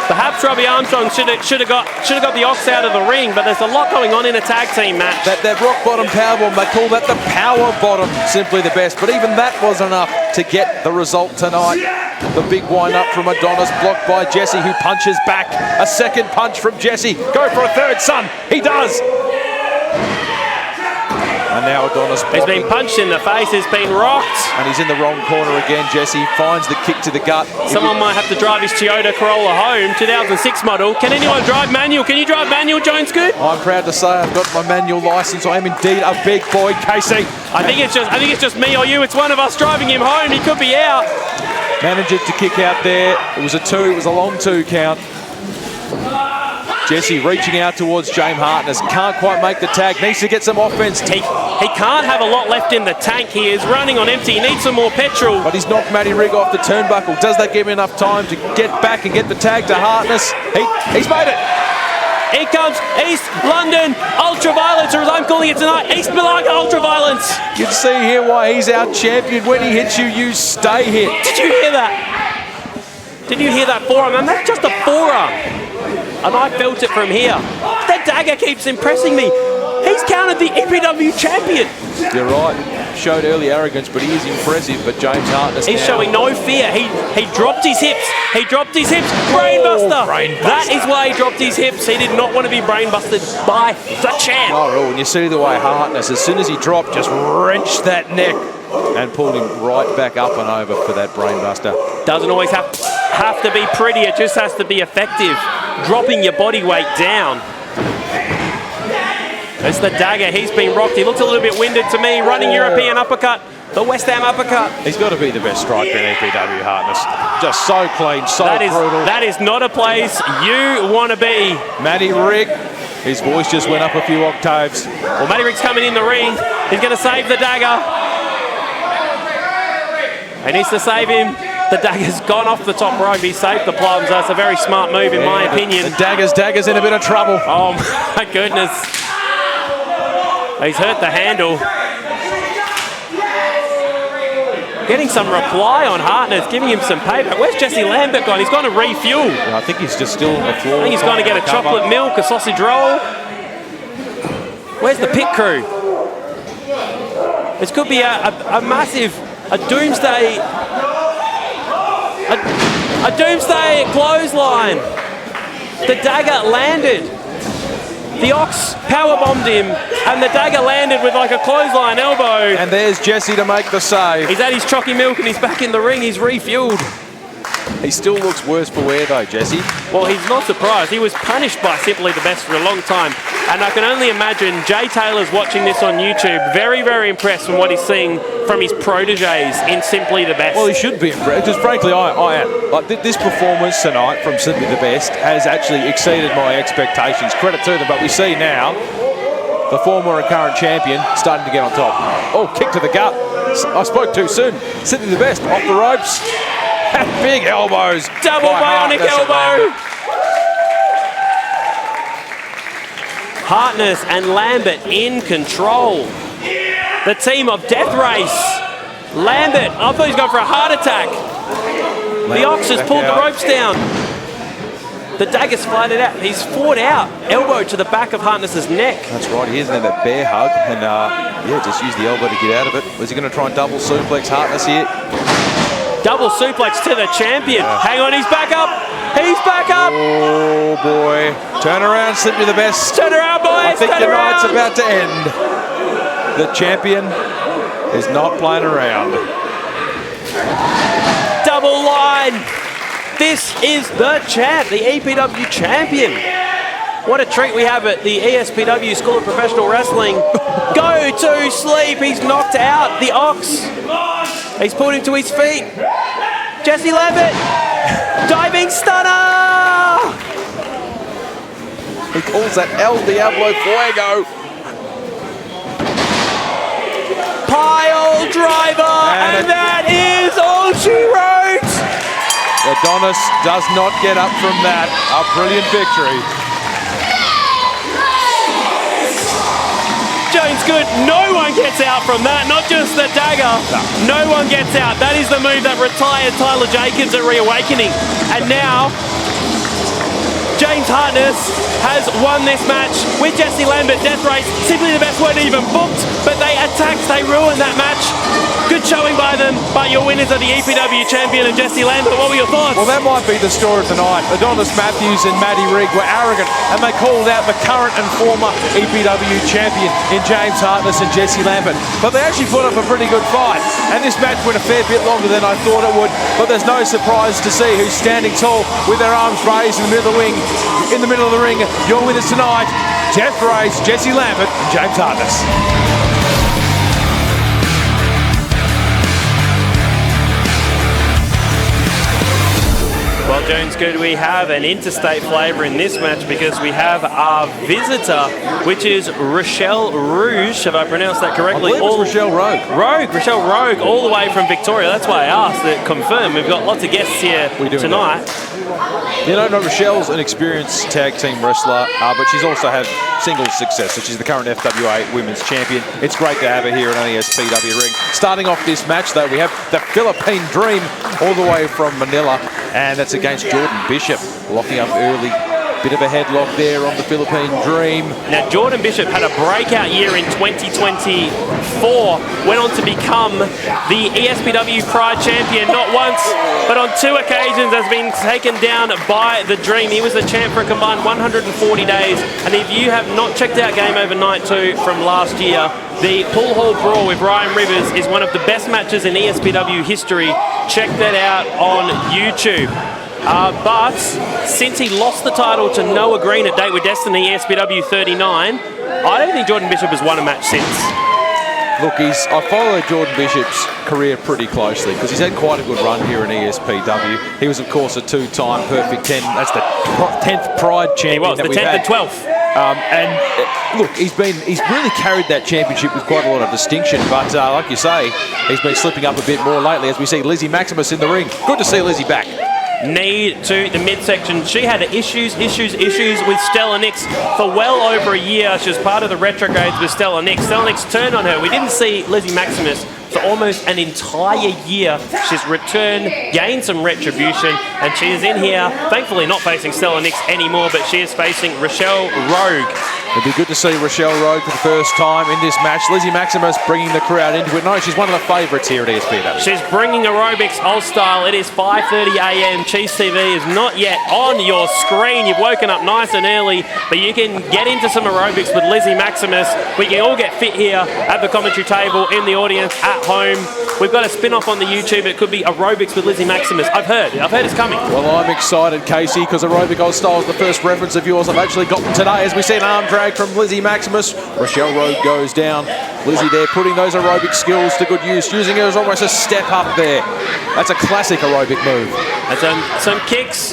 Perhaps Robbie Armstrong should have got the Ox out of the ring, but there's a lot going on in a tag team match. That rock bottom powerbomb, they call that the power bottom, Simply the Best. But even that wasn't enough to get the result tonight. The big wind up from Adonis, blocked by Jesse, who punches back. A second punch from Jesse. Go for a third, son. He does. And now Adonis blocking. He's been punched in the face, he's been rocked. And he's in the wrong corner again, Jesse. Finds the kick to the gut. Someone might have to drive his Toyota Corolla home, 2006 model. Can anyone drive manual? Can you drive manual, Jones Good? I'm proud to say I've got my manual license. I am indeed a big boy, Casey. I think it's just me or you. It's one of us driving him home. He could be out. Managed to kick out there. It was a 2. It was a long 2 count. Jesse reaching out towards James Hartness. Can't quite make the tag. Needs to get some offense. He can't have a lot left in the tank. He is running on empty. He needs some more petrol. But he's knocked Matty Rigg off the turnbuckle. Does that give him enough time to get back and get the tag to Hartness? He's made it. Here comes East London Ultraviolence, or as I'm calling it tonight, East Malaga Ultraviolence. You can see here why he's our champion. When he hits you, you stay hit. Did you hear that? Did you hear that forearm? And that's just a forearm. And I felt it from here. That dagger keeps impressing me. He's counted the EPW champion. You're right. Showed early arrogance, but he is impressive. But James Hartness He's showing no fear. He dropped his hips. He dropped his hips. Brainbuster. That is why he dropped his hips. He did not want to be brainbusted by the champ. Oh, and you see the way Hartness, as soon as he dropped, just wrenched that neck and pulled him right back up and over for that brainbuster. Doesn't always have to be pretty. It just has to be effective. Dropping your body weight down. It's the dagger. He's been rocked. He looks a little bit winded to me. Running European uppercut. The West Ham uppercut. He's got to be the best striker in EPW, Hartness. Just so clean, so brutal. That is not a place you want to be. Matty Rigg. His voice just went up a few octaves. Well, Matty Rigg's coming in the ring. He's going to save the dagger. He needs to save him. The dagger's gone off the top rope. He saved the plums. That's a very smart move, in my opinion. The dagger's in a bit of trouble. Oh, my goodness. He's hurt the handle. Getting some reply on Hartness, giving him some payback. Where's Jesse Lambert gone? He's gone to refuel. Yeah, I think he's just still on the floor. I think he's going to get a chocolate milk, a sausage roll. Where's the pit crew? This could be a massive, a doomsday clothesline. The dagger landed. The Ox powerbombed him, and the dagger landed with like a clothesline elbow. And there's Jesse to make the save. He's had his chalky milk and he's back in the ring. He's refueled. He still looks worse for wear though, Jesse. Well, he's not surprised. He was punished by Simply the Best for a long time. And I can only imagine Jay Taylor's watching this on YouTube, very, very impressed from what he's seeing from his proteges in Simply the Best. Well, he should be impressed, because frankly, I am. Like, this performance tonight from Simply the Best has actually exceeded my expectations. Credit to them, but we see now the former and current champion starting to get on top. Oh, kick to the gut. I spoke too soon. Simply the Best off the ropes. Big elbows. Double bionic elbow. Hartness and Lambert in control. The team of Death Race. Lambert, I thought he was going for a heart attack. The Ox has pulled the ropes down. The dagger's floated out. He's fought out. Elbow to the back of Hartness's neck. That's right, he hasn't had that bear hug. And yeah, just use the elbow to get out of it. Was he going to try and double suplex Hartness here? Double suplex to the champion. Hang on, he's back up. He's back up. Oh, boy. Turn around, Simply the Best. Turn around, boys. I think the night's about to end. The champion is not playing around. Double line. This is the champ, the EPW champion. What a treat we have at the ESPW School of Professional Wrestling. Go to sleep. He's knocked out. The Ox. He's pulled him to his feet. Jesse Lambert. Diving stunner. He calls that El Diablo Fuego. Pile driver. And that is all she wrote. Adonis does not get up from that. A brilliant victory. Jones good. No one gets out from that. Not just the dagger. No one gets out. That is the move that retired Tyler Jacobs at Reawakening. And now, James Hartness has won this match with Jesse Lambert. Death Race, Simply the Best weren't even booked, but they attacked, they ruined that match. Good showing by them, but your winners are the EPW champion and Jesse Lambert. What were your thoughts? Well, that might be the story of the night. Adonis Matthews and Matty Rigg were arrogant, and they called out the current and former EPW champion in James Hartness and Jesse Lambert. But they actually put up a pretty good fight, and this match went a fair bit longer than I thought it would. But there's no surprise to see who's standing tall with their arms raised in the middle of the ring. In the middle of the ring, your winners tonight: Death Race, Jesse Lambert, and James Hartness. Well, Jones, good. We have an interstate flavour in this match because we have our visitor, which is Rochelle Rouge. Have I pronounced that correctly? I believe it's Rochelle Rogue. Rochelle Rogue, all the way from Victoria. That's why I asked to confirm. We've got lots of guests here tonight. You know, Rochelle's an experienced tag team wrestler, but she's also had singles success. So she's the current FWA Women's Champion. It's great to have her here at an ESPW ring. Starting off this match, though, we have the Philippine Dream all the way from Manila, and that's against Jordan Bishop, locking up early. Bit of a headlock there on the Philippine Dream. Now, Jordan Bishop had a breakout year in 2024, went on to become the ESPW Pride Champion, not once, but on 2 occasions has been taken down by the Dream. He was the champ for a combined 140 days, and if you have not checked out Game Over Night 2 from last year, the Pool Hall Brawl with Ryan Rivers is one of the best matches in ESPW history. Check that out on YouTube. But since he lost the title to Noah Green at Date with Destiny ESPW 39, I don't think Jordan Bishop has won a match since. Look, I followed Jordan Bishop's career pretty closely because he's had quite a good run here in ESPW. He was, of course, a 2-time Perfect 10. That's the 10th Pride champion. He was, the 10th and 12th. And look, he's really carried that championship with quite a lot of distinction. But like you say, he's been slipping up a bit more lately as we see Lizzie Maximus in the ring. Good to see Lizzie back. Knee to the midsection. She had issues with Stella Nix for well over a year. She was part of the retrogrades with Stella Nix. Stella Nix turned on her. We didn't see Lizzie Maximus for almost an entire year. She's returned, gained some retribution, and she is in here, thankfully not facing Stella Nix anymore, but she is facing Rochelle Rogue. It'd be good to see Rochelle Rogue for the first time in this match. Lizzie Maximus bringing the crowd into it. No, she's one of the favourites here at ESPW. She's bringing aerobics old style. It is 5:30 a.m. Cheese TV is not yet on your screen. You've woken up nice and early, but you can get into some aerobics with Lizzie Maximus. We can all get fit here at the commentary table, in the audience, at home. We've got a spin-off on the YouTube. It could be aerobics with Lizzie Maximus. I've heard it's coming. Well, I'm excited, Casey, because aerobic old style is the first reference of yours I've actually gotten today, as we see an arm drag from Lizzie Maximus. Rochelle Rogue goes down. Lizzie there putting those aerobic skills to good use, using her as almost a step up there. That's a classic aerobic move. And some kicks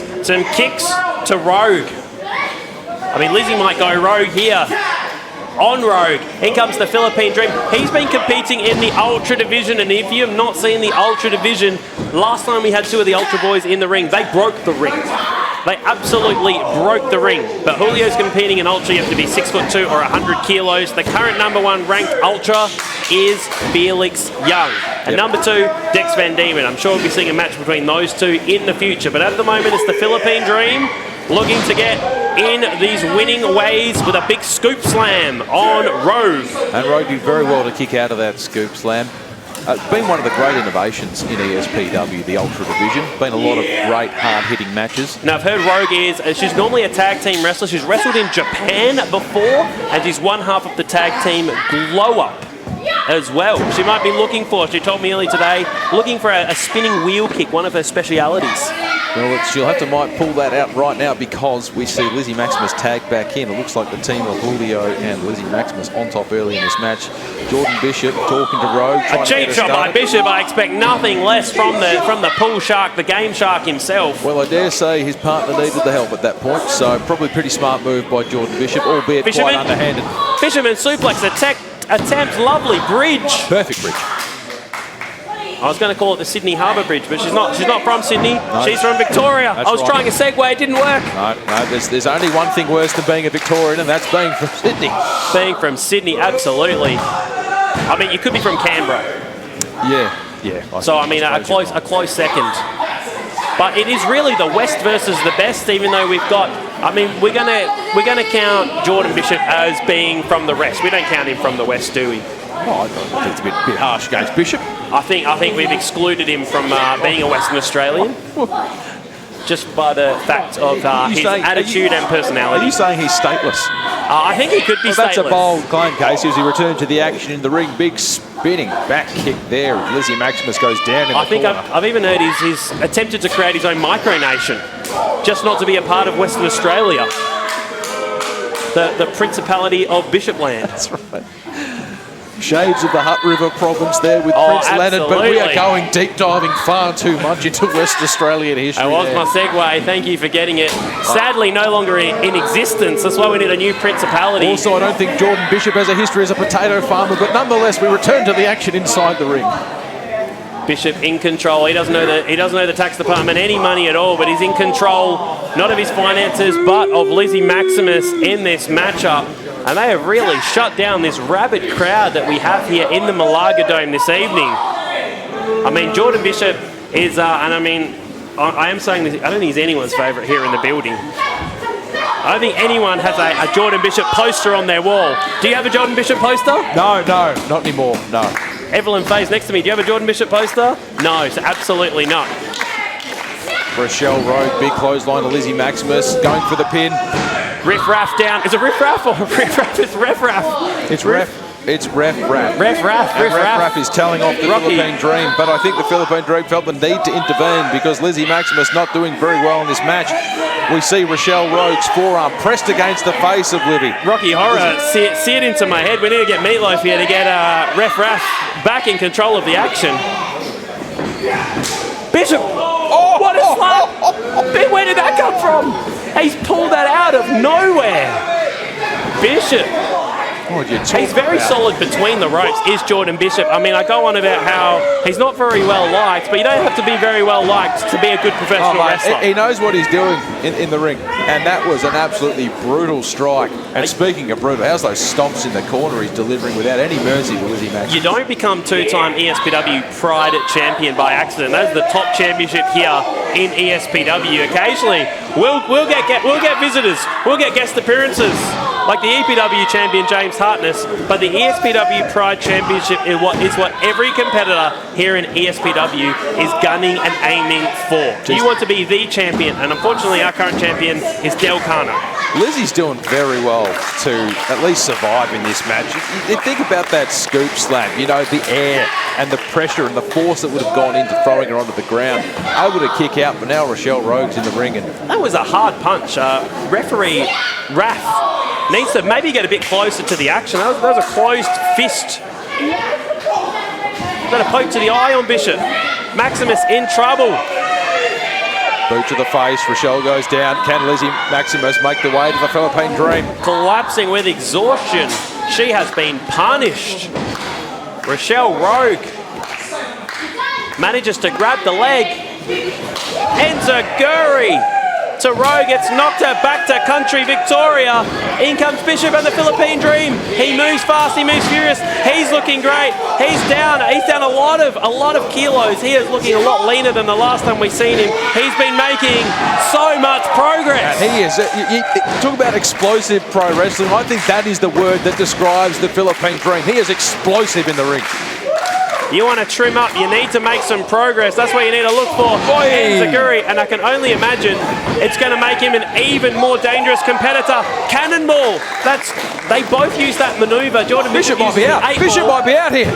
to Rogue. I mean, Lizzie might go Rogue here. On Rogue. In comes the Philippine Dream. He's been competing in the Ultra Division, and if you have not seen the Ultra Division, last time we had two of the Ultra Boys in the ring, they broke the ring. They absolutely broke the ring. But Julio's competing in Ultra. You have to be 6'2" or 100 kilos. The current #1 ranked Ultra is Felix Young. And #2, Dex Van Diemen. I'm sure we'll be seeing a match between those two in the future. But at the moment, it's the Philippine Dream looking to get in these winning ways with a big scoop slam on Rogue. And Rogue did very well to kick out of that scoop slam. It's been one of the great innovations in ESPW, the Ultra Division. Been a lot of great, hard-hitting matches. Now, I've heard Rogue she's normally a tag team wrestler. She's wrestled in Japan before, and she's one half of the tag team Glow Up as well. She might be looking for, she told me earlier today, looking for a spinning wheel kick, one of her specialities. Well, she'll have to might pull that out right now, because we see Lizzie Maximus tag back in. It looks like the team of Julio and Lizzie Maximus on top early in this match. Jordan Bishop talking to Rogue. A cheap shot by Bishop. I expect nothing less from the pool shark, the game shark himself. Well, I dare say his partner needed the help at that point, so probably pretty smart move by Jordan Bishop, albeit quite underhanded. Fisherman suplex attempt, lovely bridge. Perfect bridge. I was going to call it the Sydney Harbour Bridge, but she's not from Sydney. No, she's from Victoria. I was trying a segue, it didn't work. No, there's only one thing worse than being a Victorian, and that's being from Sydney. Being from Sydney, absolutely. I mean, you could be from Canberra. Yeah. So I mean, a close second. But it is really the West versus the best, even though we've got. I mean, we're gonna count Jordan Bishop as being from the West. We don't count him from the West, do we? Oh, I think it's a bit harsh against Bishop. I think we've excluded him from being a Western Australian, just by the fact of his attitude and personality. Are you saying he's stateless? I think he could be stateless. That's a bold claim, Casey, as he returned to the action in the ring. Big spinning back kick there. Lizzie Maximus goes down in the corner. I've even heard he's attempted to create his own micronation, just not to be a part of Western Australia. The Principality of Bishopland. That's right. Shades of the Hutt River province there with Prince Leonard, but we are going deep diving far too much into West Australian history. That was my segue. Thank you for getting it. Sadly, no longer in existence. That's why we need a new principality. Also, I don't think Jordan Bishop has a history as a potato farmer, but nonetheless, we return to the action inside the ring. Bishop in control. He doesn't know the tax department any money at all, but he's in control not of his finances, but of Lizzie Maximus in this matchup. And they have really shut down this rabid crowd that we have here in the Malaga Dome this evening. I mean, Jordan Bishop is, and I mean, I am saying this, I don't think he's anyone's favourite here in the building. I don't think anyone has a Jordan Bishop poster on their wall. Do you have a Jordan Bishop poster? No, not anymore, no. Evelyn Faye's next to me. Do you have a Jordan Bishop poster? No, so absolutely not. Rochelle Rogue, big clothesline to Lizzie Maximus, going for the pin. Riff Raff down. Is it Riff Raff or Riff Raff? It's Ref Raff. It's Ref Raff. Ref Raff. Ref Raff is telling off the Philippine Dream, but I think the Philippine Dream felt the need to intervene because Lizzie Maximus not doing very well in this match. We see Rochelle Rogue's forearm pressed against the face of Livy. Rocky Horror, see it into my head. We need to get Meatloaf here to get Ref Raff back in control of the action. Bishop! Oh, what a slap! Where did that come from? He's pulled that out of nowhere. Bishop. He's very solid between the ropes, is Jordan Bishop. I mean, I go on about how he's not very well liked, but you don't have to be very well liked to be a good professional wrestler. He knows what he's doing in the ring, and that was an absolutely brutal strike. And speaking of brutal, how's those stomps in the corner he's delivering without any mercy to Lizzie Maximus? You don't become two-time ESPW Pride champion by accident. That's the top championship here in ESPW. Occasionally, we'll get visitors, we'll get guest appearances. like the EPW champion James Hartness, but the ESPW Pride Championship is what every competitor here in ESPW is gunning and aiming for. You want to be the champion, and unfortunately our current champion is Del Cano. Lizzie's doing very well to at least survive in this match. You think about that scoop slam, you know, the air and the pressure and the force that would have gone into throwing her onto the ground. Able to kick out, but now Rochelle Rogue's in the ring. And that was a hard punch. Referee Raph needs to maybe get a bit closer to the action. That was a closed fist. Got a poke to the eye on Bishop. Maximus in trouble. Boot to the face, Rochelle goes down. Can Lizzie Maximus make the way to the Philippine Dream? Collapsing with exhaustion. She has been punished. Rochelle Rogue manages to grab the leg. Enziguri to Rogue, gets knocked her back to country Victoria. In comes Bishop and the Philippine Dream. He moves fast, he moves furious. He's looking great. He's down a lot of kilos. He is looking a lot leaner than the last time we've seen him. He's been making so much progress. And he is. You talk about explosive pro wrestling. I think that is the word that describes the Philippine Dream. He is explosive in the ring. You want to trim up, you need to make some progress. That's what you need to look for. Enziguri, and I can only imagine it's going to make him an even more dangerous competitor. Cannonball. They both use that maneuver. Jordan Bishop might be out. Bishop might be out here.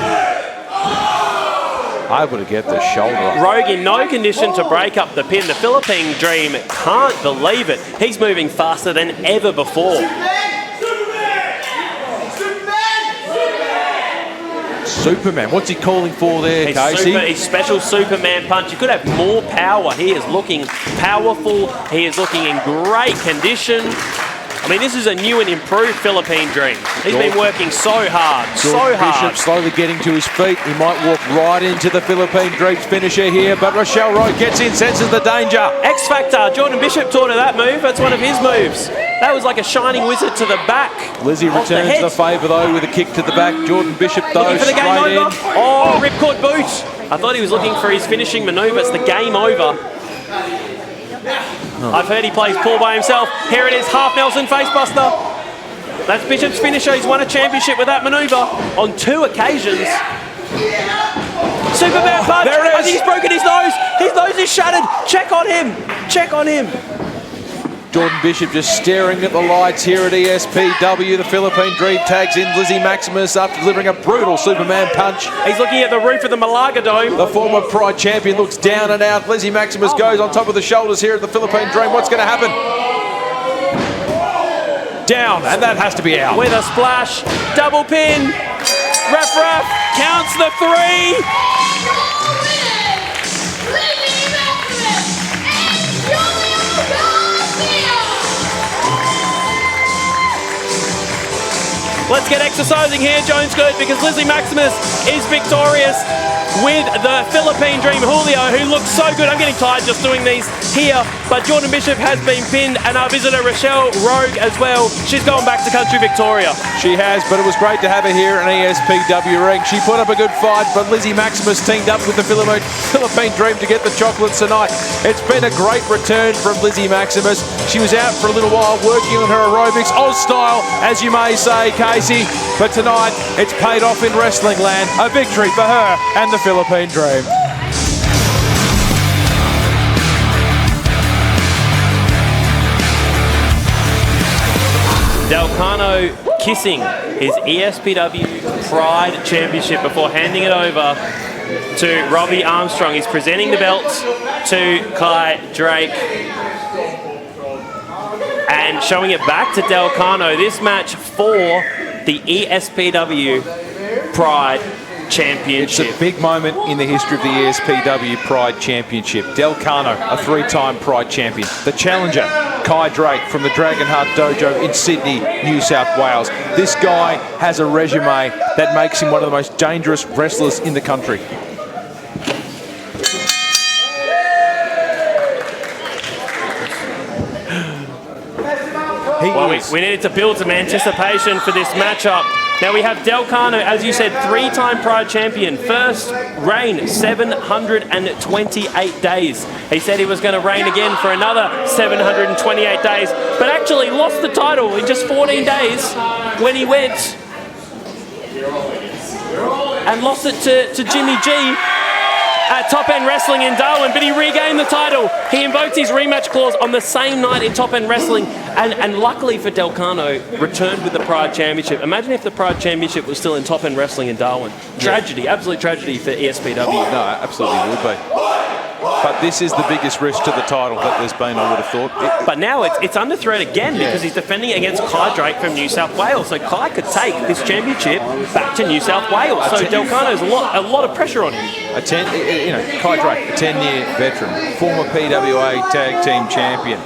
Able to get the shoulder up. Rogue in no condition to break up the pin. The Philippine Dream can't believe it. He's moving faster than ever before. Superman, what's he calling for there, Casey? His special Superman punch. He could have more power. He is looking powerful. He is looking in great condition. I mean, this is a new and improved Philippine Dream. He's been working so hard, Bishop slowly getting to his feet. He might walk right into the Philippine Dream's finisher here, but Rochelle Rogue gets in, senses the danger. X Factor. Jordan Bishop taught her that move. That's one of his moves. That was like a shining wizard to the back. Lizzie returns the favour, though, with a kick to the back. Jordan Bishop, though, looking for the game over. Oh, ripcord boot. I thought he was looking for his finishing manoeuvre. It's the game over. I've heard he plays pool by himself. Here it is, half Nelson facebuster. That's Bishop's finisher. He's won a championship with that manoeuvre on 2 occasions. Superman punch. There it is. I think he's broken his nose. His nose is shattered. Check on him. Check on him. Jordan Bishop just staring at the lights here at ESPW. The Philippine Dream tags in Lizzie Maximus after delivering a brutal Superman punch. He's looking at the roof of the Malaga Dome. The former Pride champion looks down and out. Lizzie Maximus goes on top of the shoulders here at the Philippine Dream. What's going to happen? Down, and that has to be out. With a splash, double pin. Ref counts the 3. Let's get exercising here, Jones Good, because Lizzie Maximus is victorious with the Philippine Dream Julio, who looks so good. I'm getting tired just doing these here, but Jordan Bishop has been pinned, and our visitor Rochelle Rogue as well. She's going back to country Victoria. She has, but it was great to have her here in ESPW ring. She put up a good fight, but Lizzie Maximus teamed up with the Philippine Dream to get the chocolates tonight. It's been a great return from Lizzie Maximus. She was out for a little while working on her aerobics, Oz style, as you may say, Casey. But tonight, it's paid off in wrestling land. A victory for her and the Philippine Dream. Del Cano kissing his ESPW Pride Championship before handing it over to Robbie Armstrong. He's presenting the belt to Kai Drake and showing it back to Del Cano. This match for the ESPW Pride Championship. It's a big moment in the history of the ESPW Pride Championship. Del Cano, a 3-time Pride champion. The challenger, Kai Drake from the Dragonheart Dojo in Sydney, New South Wales. This guy has a resume that makes him one of the most dangerous wrestlers in the country. Well, we needed to build some anticipation for this matchup. Now we have Del Cano, as you said, 3-time Pride champion. First reign, 728 days. He said he was going to reign again for another 728 days, but actually lost the title in just 14 days when he went and lost it to Jimmy G at Top End Wrestling in Darwin, but he regained the title. He invoked his rematch clause on the same night in Top End Wrestling, and luckily for Del Cano, returned with the Pride Championship. Imagine if the Pride Championship was still in Top End Wrestling in Darwin. Tragedy, absolute tragedy for ESPW. No, absolutely would be. But this is the biggest risk to the title that there's been, I would have thought. But now it's under threat again because he's defending against Kai Drake from New South Wales. So Kai could take this championship back to New South Wales. So Del Cano's a lot of pressure on him. Kai Drake, a 10-year veteran, former PWA Tag Team Champion.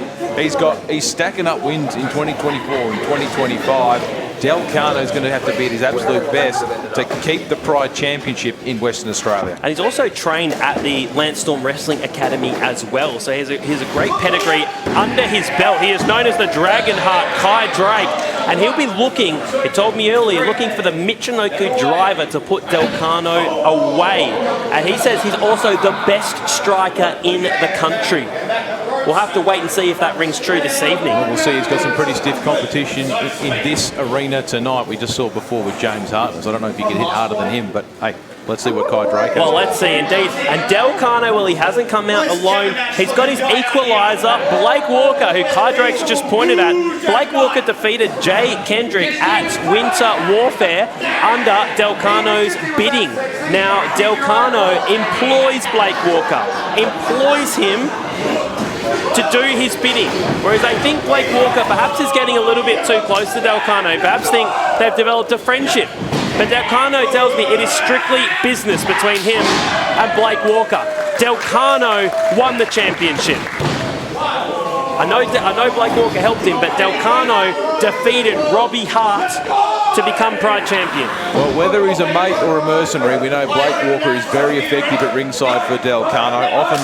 He's stacking up wins in 2024 and 2025. Del Cano is going to have to be at his absolute best to keep the Pride Championship in Western Australia. And he's also trained at the Lance Storm Wrestling Academy as well. So he has a great pedigree under his belt. He is known as the Dragonheart Kai Drake. And he'll be looking, he told me earlier, looking for the Michinoku driver to put Del Cano away. And he says he's also the best striker in the country. We'll have to wait and see if that rings true this evening. Well, we'll see. He's got some pretty stiff competition in this arena tonight. We just saw before with James Hartness. I don't know if you can hit harder than him, but hey, let's see what Kai Drake has. Well, let's see, indeed. And Del Cano, well, he hasn't come out alone. He's got his equaliser, Blake Walker, who Kai Drake's just pointed at. Blake Walker defeated Jay Kendrick at Winter Warfare under Del Cano's bidding. Now, Del Cano employs Blake Walker, employs him to do his bidding. Whereas I think Blake Walker perhaps is getting a little bit too close to Del Cano. Perhaps think they've developed a friendship. But Del Cano tells me it is strictly business between him and Blake Walker. Del Cano won the championship. I know Blake Walker helped him, but Del Cano defeated Robbie Hart to become Pride champion. Well, whether he's a mate or a mercenary, we know Blake Walker is very effective at ringside for Del Cano. Often,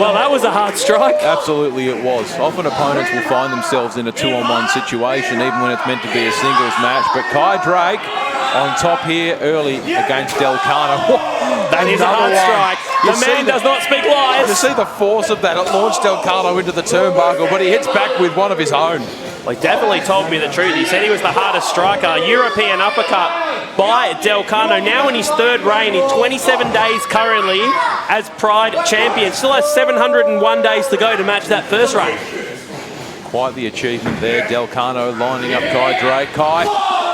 well, that was a hard strike. Absolutely it was. Often opponents will find themselves in a 2-on-1 situation, even when it's meant to be a singles match. But Kai Drake on top here early against Del Cano. That is a hard strike. The man does not speak lies. You see the force of that. It launched Del Cano into the turnbuckle, but he hits back with one of his own. Well, he definitely told me the truth. He said he was the hardest striker. European uppercut by Del Cano. Now in his third reign, in 27 days currently as Pride champion. Still has 701 days to go to match that first reign. Quite the achievement there. Del Cano lining up Kai Drake. Kai,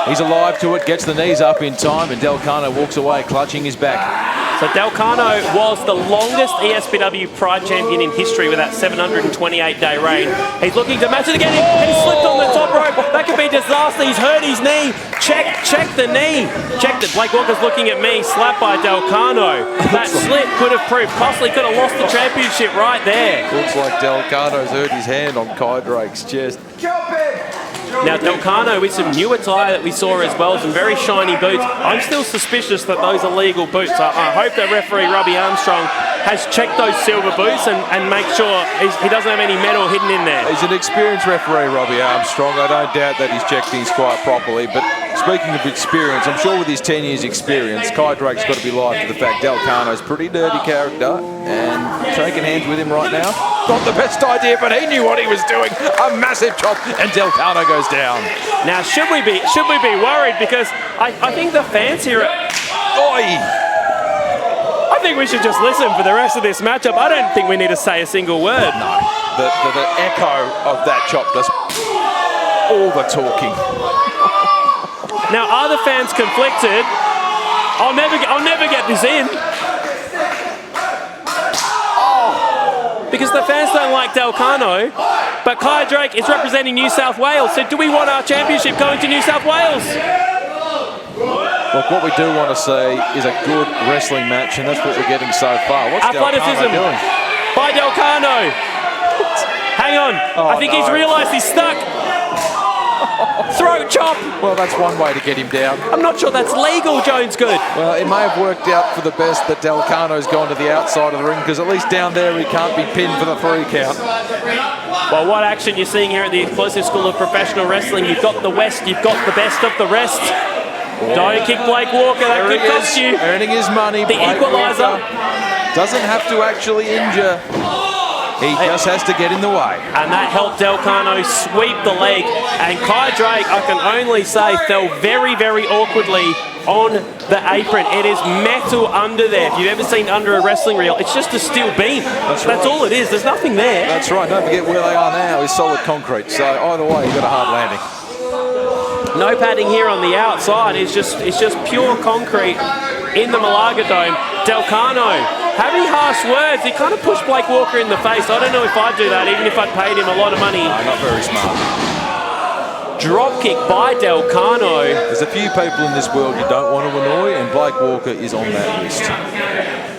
he's alive to it, gets the knees up in time, and Del Cano walks away clutching his back. So Del Cano was the longest ESPW Pride champion in history with that 728-day reign. He's looking to match it again. He slipped on the top rope. That could be disaster. He's hurt his knee. Check the knee. Check it. Blake Walker's looking at me. Slapped by Del Cano. That slip could have proved costly. Could have lost the championship right there. Looks like Del Cano's hurt his hand on Kai Drake's chest. Now Del Cano with some new attire that we saw as well, some very shiny boots. I'm still suspicious that those are legal boots. I hope that referee Robbie Armstrong has checked those silver boots and make sure he doesn't have any metal hidden in there. He's an experienced referee, Robbie Armstrong. I don't doubt that he's checked things quite properly, but speaking of experience, I'm sure with his 10 years experience, Kai Drake's got to be live to the fact Del Cano's a pretty dirty character, and shaking hands with him right now, not the best idea, but he knew what he was doing. A massive chop, and Del Cano goes down. Now, should we be worried? Because I think the fans here I think we should just listen for the rest of this matchup. I don't think we need to say a single word. No, the echo of that chop does all the talking. Now, are the fans conflicted? I'll never get this in. Because the fans don't like Del Cano, but Kai Drake is representing New South Wales. So do we want our championship going to New South Wales? Look, what we do want to see is a good wrestling match, and that's what we're getting so far. What's athleticism Del Cano doing? by Del Cano. Hang on. I think he's realised he's stuck. Throat chop. Well, that's one way to get him down. I'm not sure that's legal, Jones Good. Well, it may have worked out for the best that Del Cano's gone to the outside of the ring, because at least down there he can't be pinned for the 3 count. Well, what action you're seeing here at the Explosive School of Professional Wrestling. You've got the West, you've got the best of the rest. Don't kick Blake Walker. That could cost you. Earning his money. The equaliser. Doesn't have to actually injure. He just has to get in the way. And that helped Delcano sweep the leg. And Kai Drake, I can only say, fell very, very awkwardly on the apron. It is metal under there. If you've ever seen under a wrestling reel, it's just a steel beam. That's all it is. There's nothing there. That's right. Don't forget where they are now is solid concrete. So either way, you've got a hard landing. No padding here on the outside. It's just pure concrete in the Malaga Dome. Delcano having harsh words. He kind of pushed Blake Walker in the face. I don't know if I'd do that, even if I'd paid him a lot of money. No, not very smart. Drop kick by Delcano. There's a few people in this world you don't want to annoy, and Blake Walker is on that list.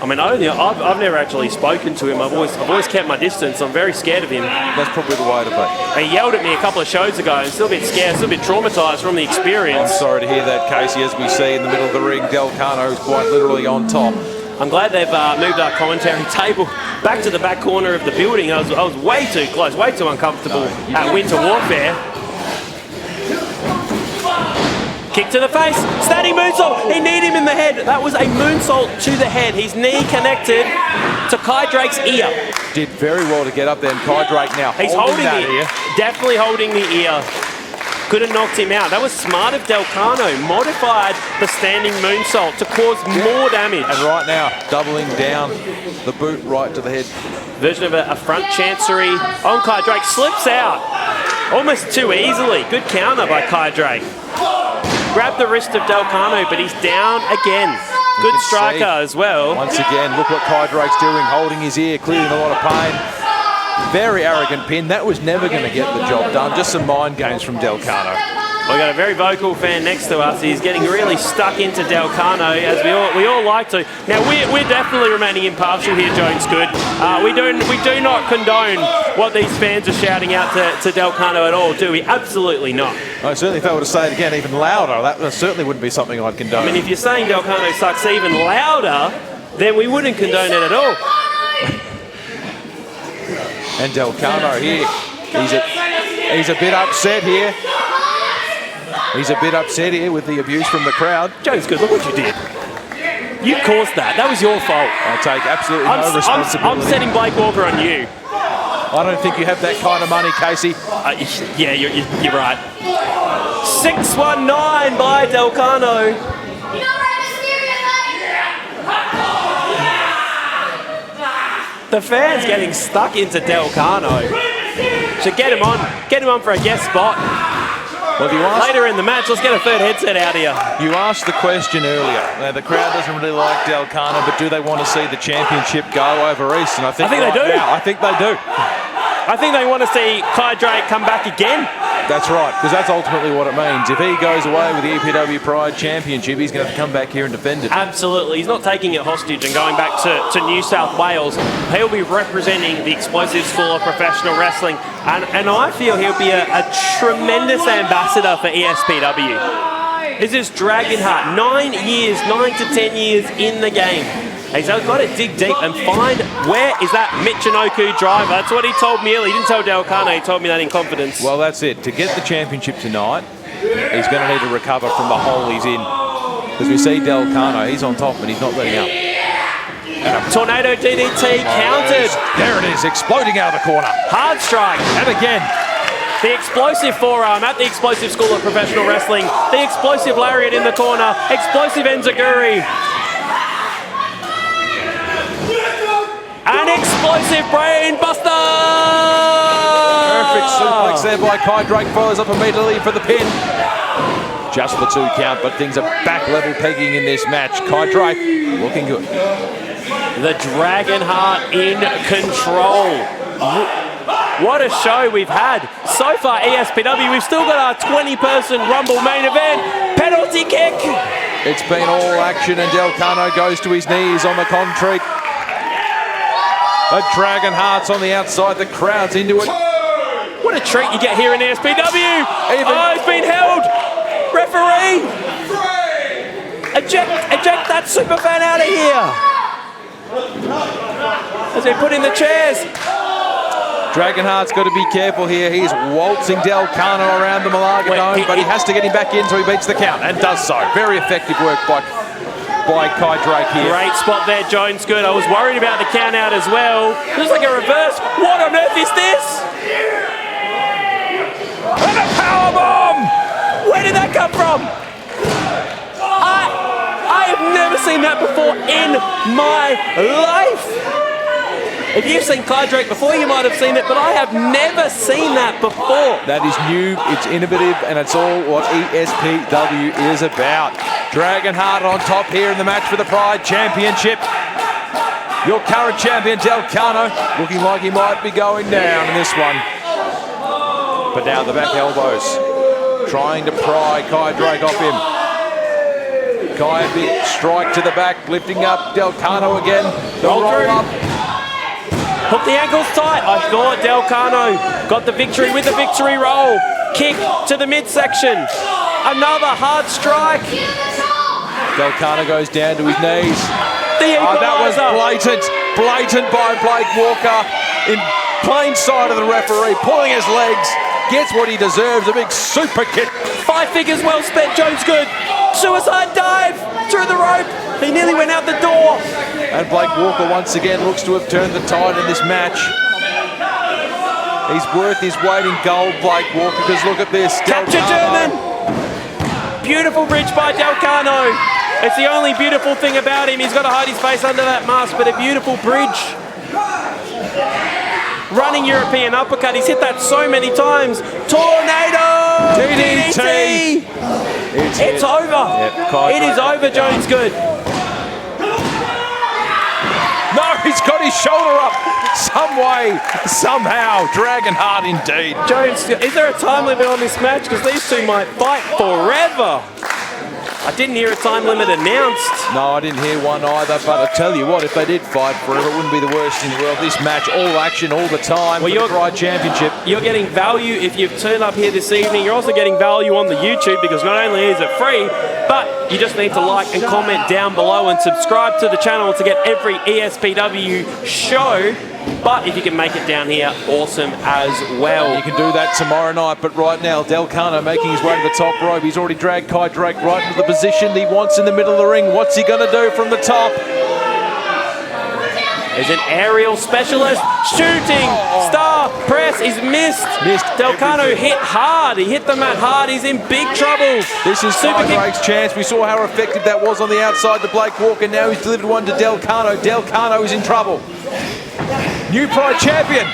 I mean, I've never actually spoken to him. I've always kept my distance. I'm very scared of him. That's probably the way to be. He yelled at me a couple of shows ago. I'm still a bit scared, still a bit traumatised from the experience. I'm sorry to hear that, Casey. As we see in the middle of the ring, Delcano is quite literally on top. I'm glad they've moved our commentary table back to the back corner of the building. I was way too close, way too uncomfortable at Winter Warfare. Kick to the face, standing moonsault. He kneed him in the head. That was a moonsault to the head. His knee connected to Kai Drake's ear. Did very well to get up there, and Kai Drake now He's holding that the ear. Definitely holding the ear. Could have knocked him out. That was smart of Delcano. Modified the standing moonsault to cause more damage. And right now, doubling down the boot right to the head. Version of a front chancery on Kai Drake. Slips out almost too easily. Good counter by Kai Drake. Grabbed the wrist of Delcano, but he's down again. Good striker as well. Once again, look what Kai Drake's doing, holding his ear, clearly in a lot of pain. Very arrogant pin. That was never going to get the job done. Just some mind games from Delcano. We've got a very vocal fan next to us. He's getting really stuck into Delcano, as we all like to. Now, we're definitely remaining impartial here, Jones Good. We do not condone what these fans are shouting out to Delcano at all, do we? Absolutely not. I certainly, if I were to say it again even louder, that certainly wouldn't be something I'd condone. I mean, if you're saying Delcano sucks even louder, then we wouldn't condone it at all. And Delcano here, he's a bit upset here. He's a bit upset here with the abuse from the crowd. Jones Good, look what you did. You caused that. That was your fault. I take absolutely no responsibility. I'm setting Blake Walker on you. I don't think you have that kind of money, Casey. Yeah, you're right. 619 by Delcano. The fans getting stuck into Delcano. Should get him on for a guest spot. Well, later in the match, let's get a third headset out here. You asked the question earlier. Now, the crowd doesn't really like Delcano, but do they want to see the championship go over East? And I think they do. Now, I think they do. I think they want to see Kai Drake come back again. That's right, because that's ultimately what it means. If he goes away with the EPW Pride Championship, he's going to have to come back here and defend it. Absolutely. He's not taking it hostage and going back to New South Wales. He'll be representing the explosive school of professional wrestling. And I feel he'll be a tremendous ambassador for ESPW. This is Dragonheart. 9 to 10 years in the game. He's got to dig deep and find where is that Michinoku driver. That's what he told me earlier. He didn't tell Delcano, he told me that in confidence. Well, that's it. To get the championship tonight, he's going to need to recover from the hole he's in. Because we see Delcano, he's on top and he's not letting up. Tornado DDT countered. There it is, exploding out of the corner. Hard strike. And again. The explosive forearm at the Explosive School of Professional Wrestling. The explosive lariat in the corner. Explosive enziguri. An explosive brain buster! Perfect suplex there by Kai Drake, follows up immediately for the pin. Just the 2 count, but things are back level pegging in this match. Kai Drake looking good. The Dragonheart in control. What a show we've had. So far, ESPW, we've still got our 20-person Rumble main event. Penalty kick. It's been all action and Delcano goes to his knees on the concrete. The Dragonheart's on the outside, the crowd's into it. What a treat you get here in ESPW. He's been held. Referee. Eject that superfan out of here. As they put in the chairs. Dragonheart's got to be careful here. He's waltzing Del Cano around the Malaga Dome, but he has to get him back in so he beats the count, and does so. Very effective work by Kai Drake here. Great spot there, Jones. Good. I was worried about the count out as well. Looks like a reverse. What on earth is this? And a powerbomb! Where did that come from? I have never seen that before in my life. If you've seen Kai Drake before, you might have seen it, but I have never seen that before. That is new, it's innovative, and it's all what ESPW is about. Dragonheart on top here in the match for the Pride Championship. Your current champion, Del Cano, looking like he might be going down in this one. But now the back elbows, trying to pry Kai Drake off him. Kai, a big strike to the back, lifting up Del Cano again. The roll up. Hook the ankles tight. I thought Del Cano got the victory with the victory roll. Kick to the midsection. Another hard strike. Del Cano goes down to his knees. The equalizer. That was blatant by Blake Walker in plain sight of the referee, pulling his legs. Gets what he deserves, a big super kick. 5 figures well spent, Jones good. Suicide dive through the rope. He nearly went out the door. And Blake Walker once again looks to have turned the tide in this match. He's worth his weight in gold, Blake Walker, because look at this. Capture German. Beautiful bridge by Del Cano. It's the only beautiful thing about him. He's got to hide his face under that mask, but a beautiful bridge. Running European uppercut. He's hit that so many times. Tornado! DDT! It's over. Yep, it is over, Jones good. No, he's got his shoulder up. Some way, somehow. Dragonheart indeed. Jones, is there a time limit on this match? Because these two might fight forever. I didn't hear a time limit announced. No, I didn't hear one either, but I tell you what, if they did fight forever, it wouldn't be the worst in the world. This match, all action, all the time, for the Pride Championship. You're getting value if you've turned up here this evening. You're also getting value on the YouTube, because not only is it free, but you just need to like and comment down below and subscribe to the channel to get every ESPW show. But if you can make it down here, awesome as well. You can do that tomorrow night, but right now, Del Cano making his way to the top rope. He's already dragged Kai Drake right into the position he wants in the middle of the ring. What's he going to do from the top? There's an aerial specialist shooting. Star press is missed. Del Cano hit hard. He hit the mat hard. He's in big trouble. This is Kai Drake's chance. We saw how effective that was on the outside to Blake Walker. Now he's delivered one to Del Cano. Del Cano is in trouble. New Pride champion.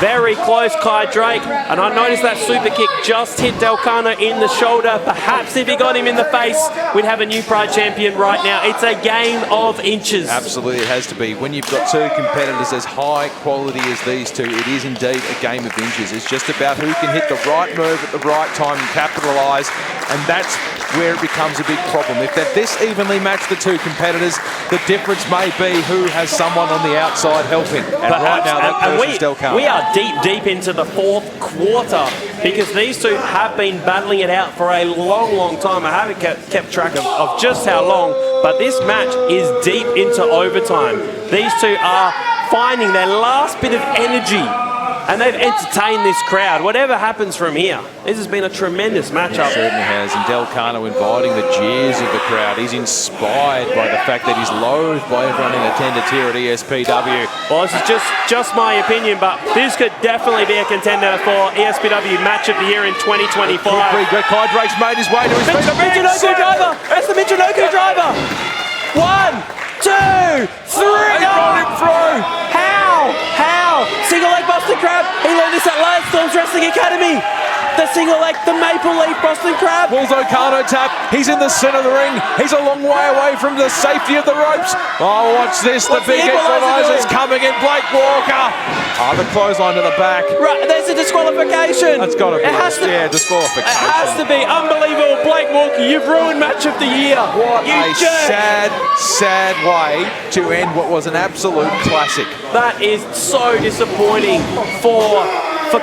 Very close, Kai Drake. And I noticed that super kick just hit Del Cano in the shoulder. Perhaps if he got him in the face, we'd have a new Pride champion right now. It's a game of inches. Absolutely, it has to be. When you've got two competitors as high quality as these two, it is indeed a game of inches. It's just about who can hit the right move at the right time and capitalise. And that's where it becomes a big problem. If they're this evenly matched, the two competitors, the difference may be who has someone on the outside helping. And right now, that person's Del Cano. We are deep into the fourth quarter, because these two have been battling it out for a long time. I haven't kept track of just how long, but this match is deep into overtime. These two are finding their last bit of energy, and they've entertained this crowd. Whatever happens from here, this has been a tremendous matchup. It certainly has, and Del Cano inviting the jeers of the crowd. He's inspired by the fact that he's loathed by everyone in attendance here at ESPW. Well, this is just my opinion, but this could definitely be a contender for ESPW Match of the Year in 2025. Kai Drake's made his way to his feet. The Michinoku driver! That's the Michinoku driver! 1, 2, 3! He brought him through! How? Single leg Boston Crab. He learned this at Landstorm's Wrestling Academy. The single leg, the Maple Leaf Boston Crab. Bullseye Cano tap. He's in the centre of the ring. He's a long way away from the safety of the ropes. Oh, watch this. The big equalizer's coming in. Blake Walker. Oh, the clothesline to the back. Right, there's a disqualification. That's got to be. It has to, yeah, disqualification. It has to be. Unbelievable. Blake Walker, you've ruined Match of the Year. What a sad way to end what was an absolute classic. That is so disappointing for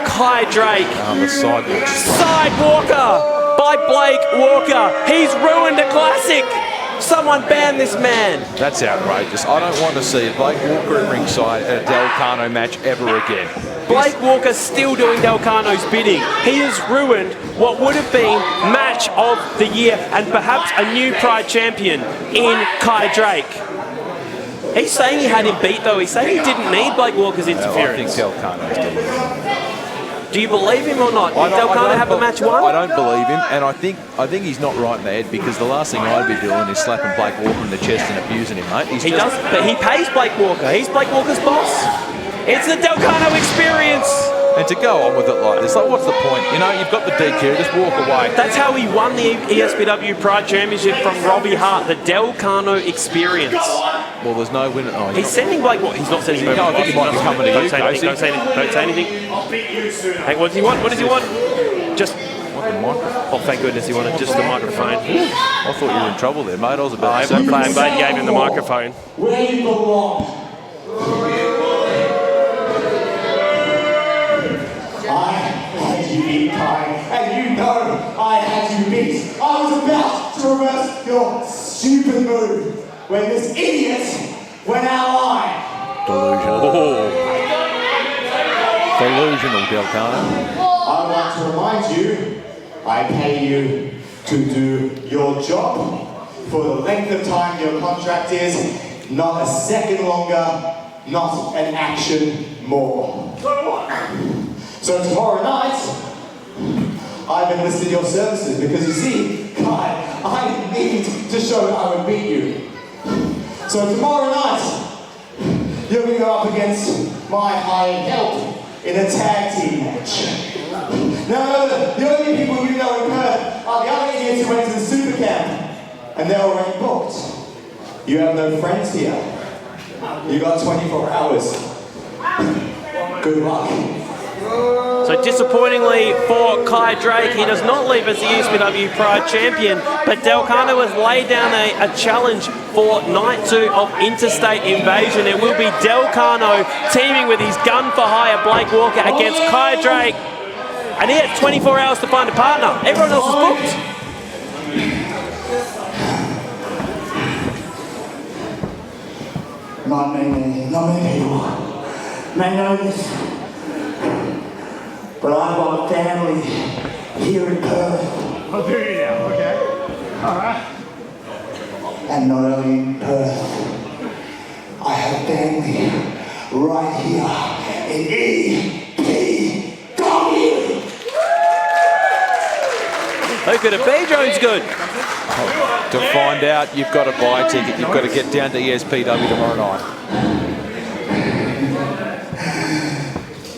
Kai Drake. The sidewalk. Sidewalker by Blake Walker. He's ruined a classic. Someone ban this man. That's outrageous. I don't want to see Blake Walker at ringside at a Del Cano match ever again. Blake Walker's still doing Del Cano's bidding. He has ruined what would have been match of the year and perhaps a new Pride champion in Kai Drake. He's saying he had him beat though. He's saying he didn't need Blake Walker's interference. I think Del Cano's deluded. Do you believe him or not? Did Del Cano have the match won? I don't believe him, and I think he's not right in the head, because the last thing I'd be doing is slapping Blake Walker in the chest and abusing him, mate. He does, but he pays Blake Walker. He's Blake Walker's boss. It's the Del Cano experience. And to go on with it like this, like, what's the point? You know, you've got the DQ, just walk away. That's how he won the ESPW Pride Championship from Robbie Hart, the Del Cano experience. Well, there's no winner. Oh, he's sending Blake Walker. He's not sending him over. I think he might be coming to you, Casey. Don't say anything. Don't say anything. I'll beat you soon. Hey, what does he want? What does he want? Just... What, the microphone? Oh, thank goodness he wanted just the microphone. I thought you were in trouble there, mate. I was about to say. I'm playing, but he gave him the microphone. Where you belong. I had you beat, Kai, and you know I had you beat. I was about to reverse your stupid move when this idiot went out of line. Delusional. Delusional, Del Cano. I want to remind you, I pay you to do your job for the length of time your contract is, not a second longer, not an action more. So tomorrow night, I've enlisted your services because you see, Kai, I need to show that I would beat you. So tomorrow night, you're going to go up against my hired help in a tag team match. Now, the only people you know in Perth are the other idiots who went to the super camp, and they're already booked. You have no friends here. You got 24 hours. Good luck. So disappointingly for Kai Drake, he does not leave as the ESPW Pride champion, but Del Cano has laid down a challenge for night 2 of Interstate Invasion. It will be Del Cano teaming with his gun for hire Blake Walker against Kai Drake. And he has 24 hours to find a partner. Everyone else is booked. Not many people may know this, but I've got a family here in Perth. I'll do you now, okay? Alright. And not only in Perth, I have family right here in ESPW. Who could it be? Jones good. To find out, you've got to buy a ticket. You've got to get down to ESPW tomorrow night.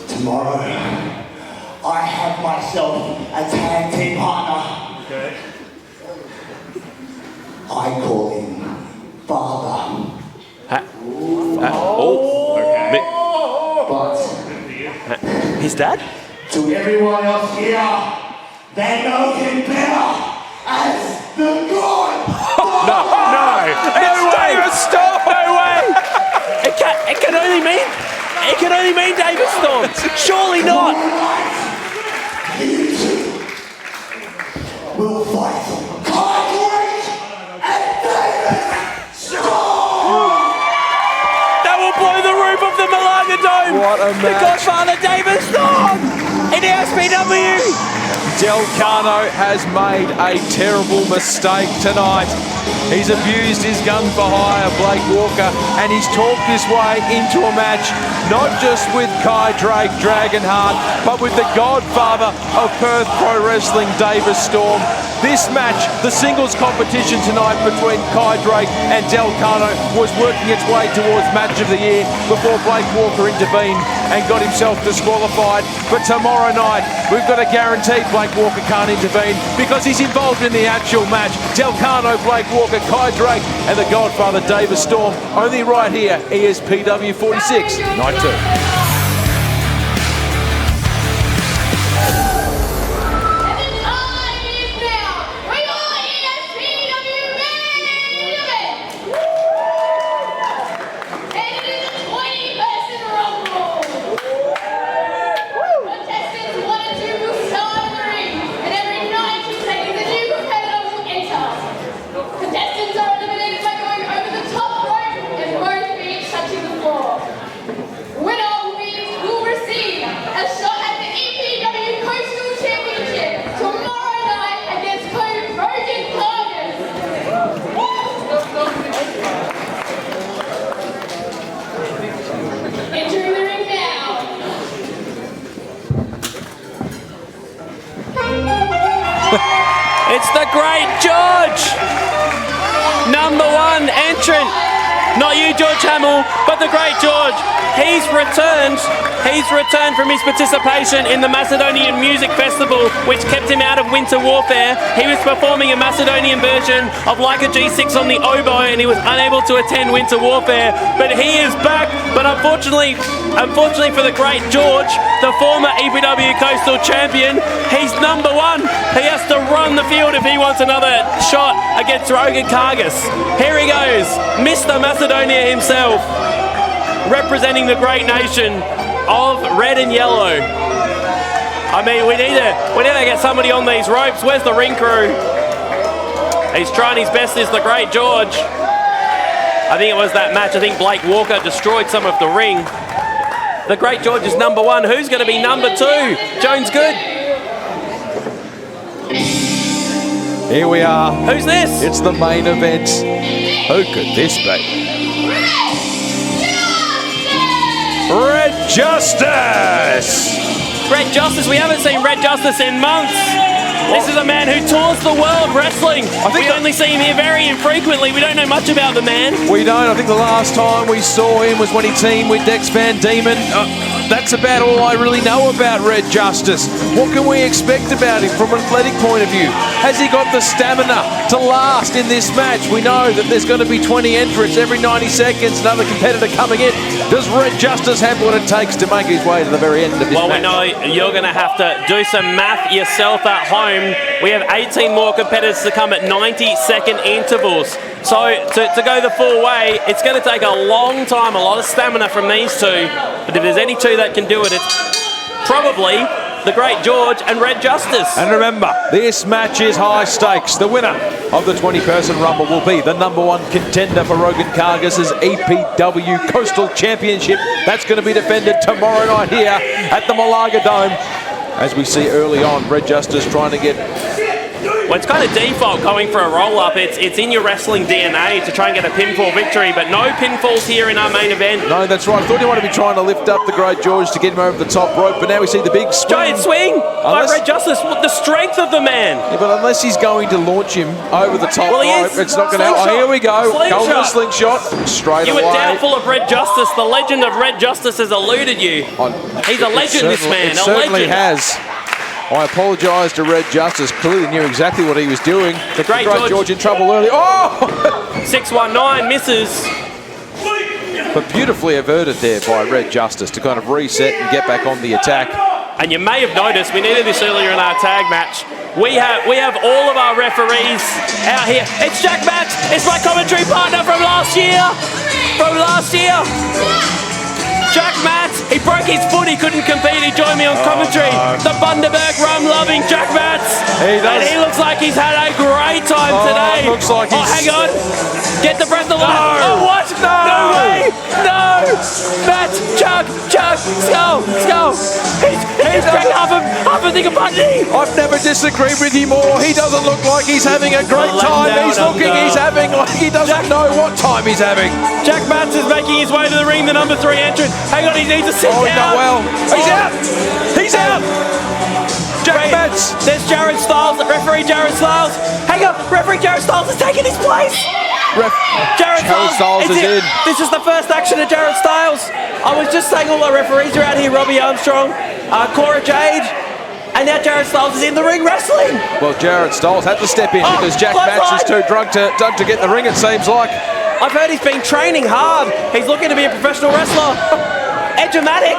Tomorrow, I have myself a tag team partner. Okay. I call him Father. But His dad? to everyone else here, they know him better as the God. No way! Stop! No way! It can only mean David Storm. Surely not. You two will fight Kai Drake and David Storm. That will blow the roof of the Malaga Dome. What a The match. Godfather David Storm in the SPW. Del Cano has made a terrible mistake tonight. He's abused his gun for hire, Blake Walker, and he's talked his way into a match, not just with Kai Drake, Dragonheart, but with the godfather of Perth Pro Wrestling, David Storm. This match, the singles competition tonight between Kai Drake and Del Cano, was working its way towards match of the year before Blake Walker intervened and got himself disqualified. But tomorrow night, we've got to guarantee Blake Walker can't intervene because he's involved in the actual match. Del Cano, Blake Walker, Kai Drake, and the Godfather David Storm. Only right here, ESPW 46, night 2. Contestants are eliminated Great George. Number 1 entrant. Not you, George Hamill, but the Great George. He's returned from his participation in the Macedonian Music Festival, which kept him out of Winter Warfare. He was performing a Macedonian version of Like a G6 on the oboe, and he was unable to attend Winter Warfare. But he is back. But unfortunately for the Great George, the former EPW Coastal Champion, he's number 1. He has to run the field if he wants another shot against Rogan Kargas. Here he goes, Mr. Macedonia himself, representing the great nation of red and yellow. I mean, we need to get somebody on these ropes. Where's the ring crew? He's trying his best, is the Great George. I think it was that match. I think Blake Walker destroyed some of the ring. The Great George is number 1. Who's going to be number 2? Jones Good. Here we are. Who's this? It's the main event. Who could this be? Red Justice! Red Justice. We haven't seen Red Justice in months. This is a man who tours the world wrestling. We only see him here very infrequently. We don't know much about the man. We don't. I think the last time we saw him was when he teamed with Dex Van Diemen. That's about all I really know about Red Justice. What can we expect about him from an athletic point of view? Has he got the stamina to last in this match? We know that there's going to be 20 entrants every 90 seconds, another competitor coming in. Does Red Justice have what it takes to make his way to the very end of this match? Well, we know you're going to have to do some math yourself at home. We have 18 more competitors to come at 90-second intervals. So to go the full way, it's going to take a long time, a lot of stamina from these two. But if there's any two that can do it, it's probably the Great George and Red Justice. And remember, this match is high stakes. The winner of the 20-person Rumble will be the number 1 contender for Rogan Kargas' EPW Coastal Championship. That's going to be defended tomorrow night here at the Malaga Dome. As we see early on, Red Justice trying to get... Well, it's kind of default going for a roll-up. It's in your wrestling DNA to try and get a pinfall victory, but no pinfalls here in our main event. No, that's right. I thought he wanted to be trying to lift up the Great George to get him over the top rope, but now we see the big swing. Giant swing by Red Justice. The strength of the man. Yeah, but unless he's going to launch him over the top rope, it's not going to help. Oh, here we go. Going to the slingshot. Straight away. You were doubtful of Red Justice. The legend of Red Justice has eluded you. He's a legend, this man. It certainly has. I apologise to Red Justice. Clearly knew exactly what he was doing. The Great George in trouble early. Oh! 619 misses. But beautifully averted there by Red Justice to kind of reset and get back on the attack. And you may have noticed, we needed this earlier in our tag match. We have all of our referees out here. It's Jack Matz. It's my commentary partner from last year. Jack Matz, he broke his foot, he couldn't compete, he joined me on commentary. The Bundaberg rum-loving Jack Matz. He does. And he looks like he's had a great time today. Looks like he's... hang on. Get the breath of life. No. Oh, what? No way. No. Matz, chug, skull. He's drank half a thing of bunny. I've never disagreed with you more. He doesn't look like he's having a great time. He's having like he doesn't know what time he's having. Jack Matz is making his way to the ring, the number 3 entrant. Hang on, he needs to sit down. He's not well. He's out. Jack Matz. There's Jared Styles, the referee Jared Styles. Hang on, referee Jared Styles has taken his place. Jared Styles is in. This is the first action of Jared Styles. I was just saying all the referees are out here. Robbie Armstrong, Cora Jade, and now Jared Styles is in the ring wrestling. Well, Jared Styles had to step in because Jack Matz is too drunk to get in the ring, it seems like. I've heard he's been training hard. He's looking to be a professional wrestler. Edge-o-matic.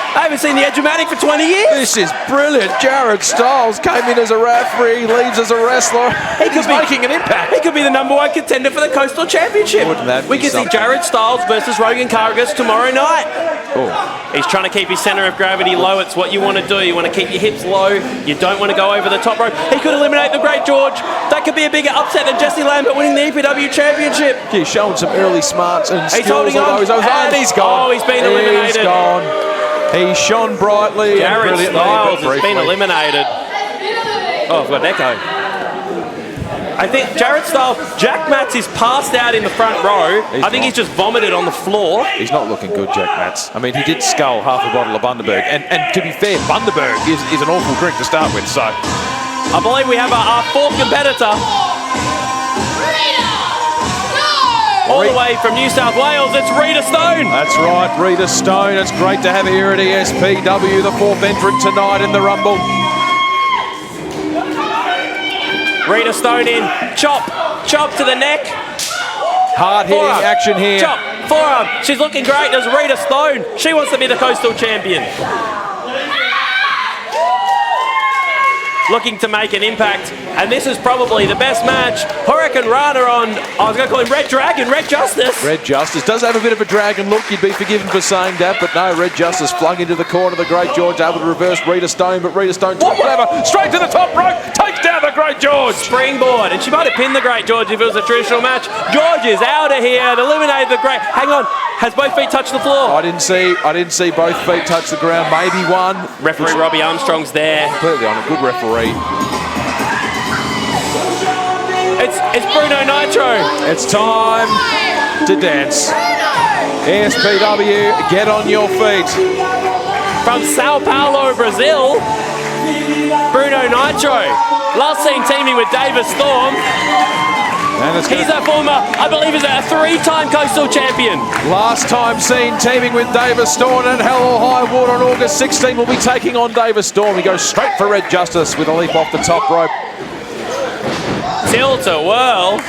I haven't seen the Edge-o-matic for 20 years. This is brilliant. Jared Styles came in as a referee, leaves as a wrestler. He's making an impact. He could be the number 1 contender for the Coastal Championship. Wouldn't that be we can see Jared Styles versus Rogan Kargas tomorrow night. Oh. He's trying to keep his centre of gravity low. It's what you want to do. You want to keep your hips low. You don't want to go over the top rope. He could eliminate the Great George. That could be a bigger upset than Jesse Lambert winning the EPW Championship. He's showing some early smarts and skills. He's holding on. And he's gone. Oh, he's been eliminated. He's gone. He shone brightly. Jared Styles has been eliminated. Oh, I've got an echo. I think Jared Styles, Jack Matz is passed out in the front row. I think he's just vomited on the floor. He's not looking good, Jack Matz. I mean, he did scull half a bottle of Bundaberg. And to be fair, Bundaberg is an awful drink to start with, so... I believe we have our fourth competitor. All the way from New South Wales, it's Rita Stone. That's right, Rita Stone. It's great to have her here at ESPW, the fourth entrant tonight in the Rumble. Rita Stone in, chop to the neck. Hard-hitting action here. Chop, forearm. She's looking great as Rita Stone. She wants to be the Coastal Champion. Looking to make an impact, and this is probably the best match. Hurricane Rana on, I was going to call him Red Dragon, Red Justice. Red Justice does have a bit of a dragon look. You'd be forgiven for saying that, but no, Red Justice flung into the corner. The Great George able to reverse Rita Stone, but Rita Stone took over straight to the top rope, takes down the Great George. Springboard, and she might have pinned the Great George if it was a traditional match. George is out of here and eliminated the Great. Hang on, has both feet touched the floor? I didn't see both feet touch the ground. Maybe one. Referee Robbie Armstrong's there. Completely on a good referee. It's Bruno Nitro. It's time to dance. ESPW, get on your feet. From Sao Paulo, Brazil, Bruno Nitro. Last seen teaming with Davis Storm. He's a former, I believe he's a three-time Coastal Champion. Last time seen teaming with Davis Storm and Hell or High Water on August 16 will be taking on Davis Storm. He goes straight for Red Justice with a leap off the top rope. Tilt-a-whirl.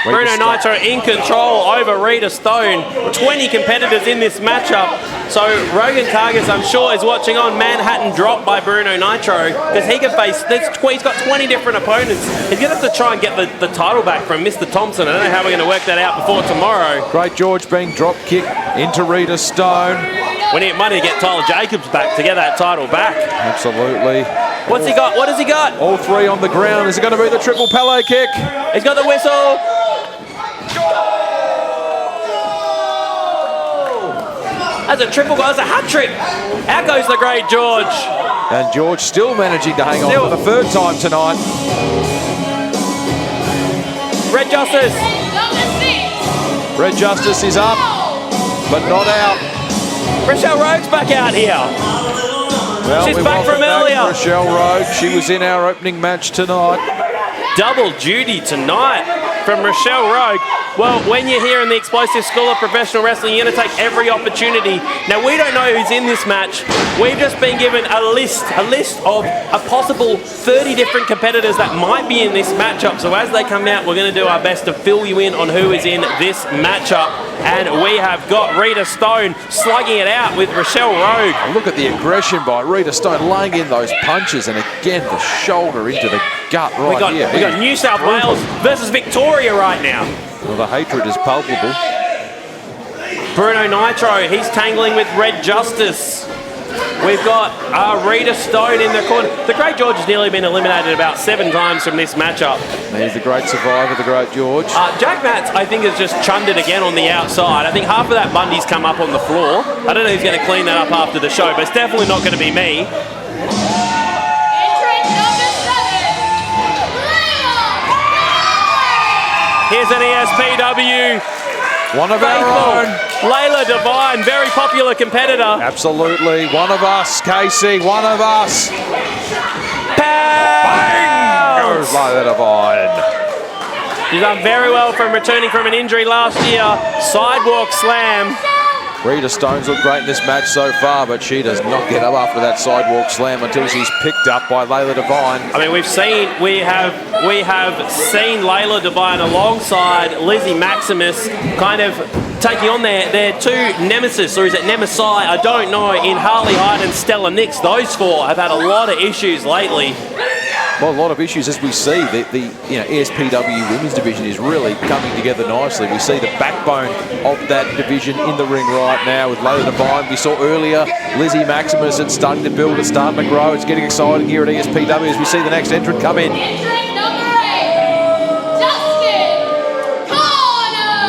Bruno Nitro in control over Rita Stone. 20 competitors in this matchup. So Rogan Targus, I'm sure, is watching on. Manhattan drop by Bruno Nitro because he can face. He's got 20 different opponents. He's going to have to try and get the title back from Mr. Thompson. I don't know how we're going to work that out before tomorrow. Great George being drop kicked into Rita Stone. We need money to get Tyler Jacobs back to get that title back. Absolutely. What's he got? What has he got? All three on the ground. Is it going to be the triple Pele kick? He's got the whistle. That's a triple goal. That's a hat trick. Out goes the Great George. And George still managing to hang on for the third time tonight. Red Justice. Red Justice is up, but not out. Rochelle Rogue's back out here. Well, she's back from earlier. Rochelle Rogue. She was in our opening match tonight. Double duty tonight from Rochelle Rogue. Well, when you're here in the Explosive School of Professional Wrestling, you're going to take every opportunity. Now, we don't know who's in this match. We've just been given a list of a possible 30 different competitors that might be in this matchup. So as they come out, we're going to do our best to fill you in on who is in this matchup. And we have got Rita Stone slugging it out with Rochelle Rogue. Look at the aggression by Rita Stone, laying in those punches, and again, the shoulder into the gut right here. We got New South Wales versus Victoria right now. Well, the hatred is palpable. Bruno Nitro, he's tangling with Red Justice. We've got Rita Stone in the corner. The Great George has nearly been eliminated about 7 times from this matchup. He's the great survivor, the Great George. Jack Matz, I think, has just chunned it again on the outside. I think half of that Bundy's come up on the floor. I don't know who's going to clean that up after the show, but it's definitely not going to be me. Here's an ESPW. One of our own. Layla Devine, very popular competitor. Absolutely. One of us, Casey. One of us. Bang! Goes Layla Devine. She's done very well from returning from an injury last year. Sidewalk slam. Rita Stone's looked great in this match so far, but she does not get up after that sidewalk slam until she's picked up by Layla Devine. I mean, we have seen Layla Devine alongside Lizzie Maximus kind of taking on their two nemesis, or is it nemesi? I don't know, in Harley Hyde and Stella Nix. Those four have had a lot of issues lately. Well, a lot of issues as we see. The ESPW women's division is really coming together nicely. We see the backbone of that division in the ring right now with Layla Devine. We saw earlier Lizzie Maximus. It's starting to build, it's starting to grow. It's getting exciting here at ESPW as we see the next entrant come in.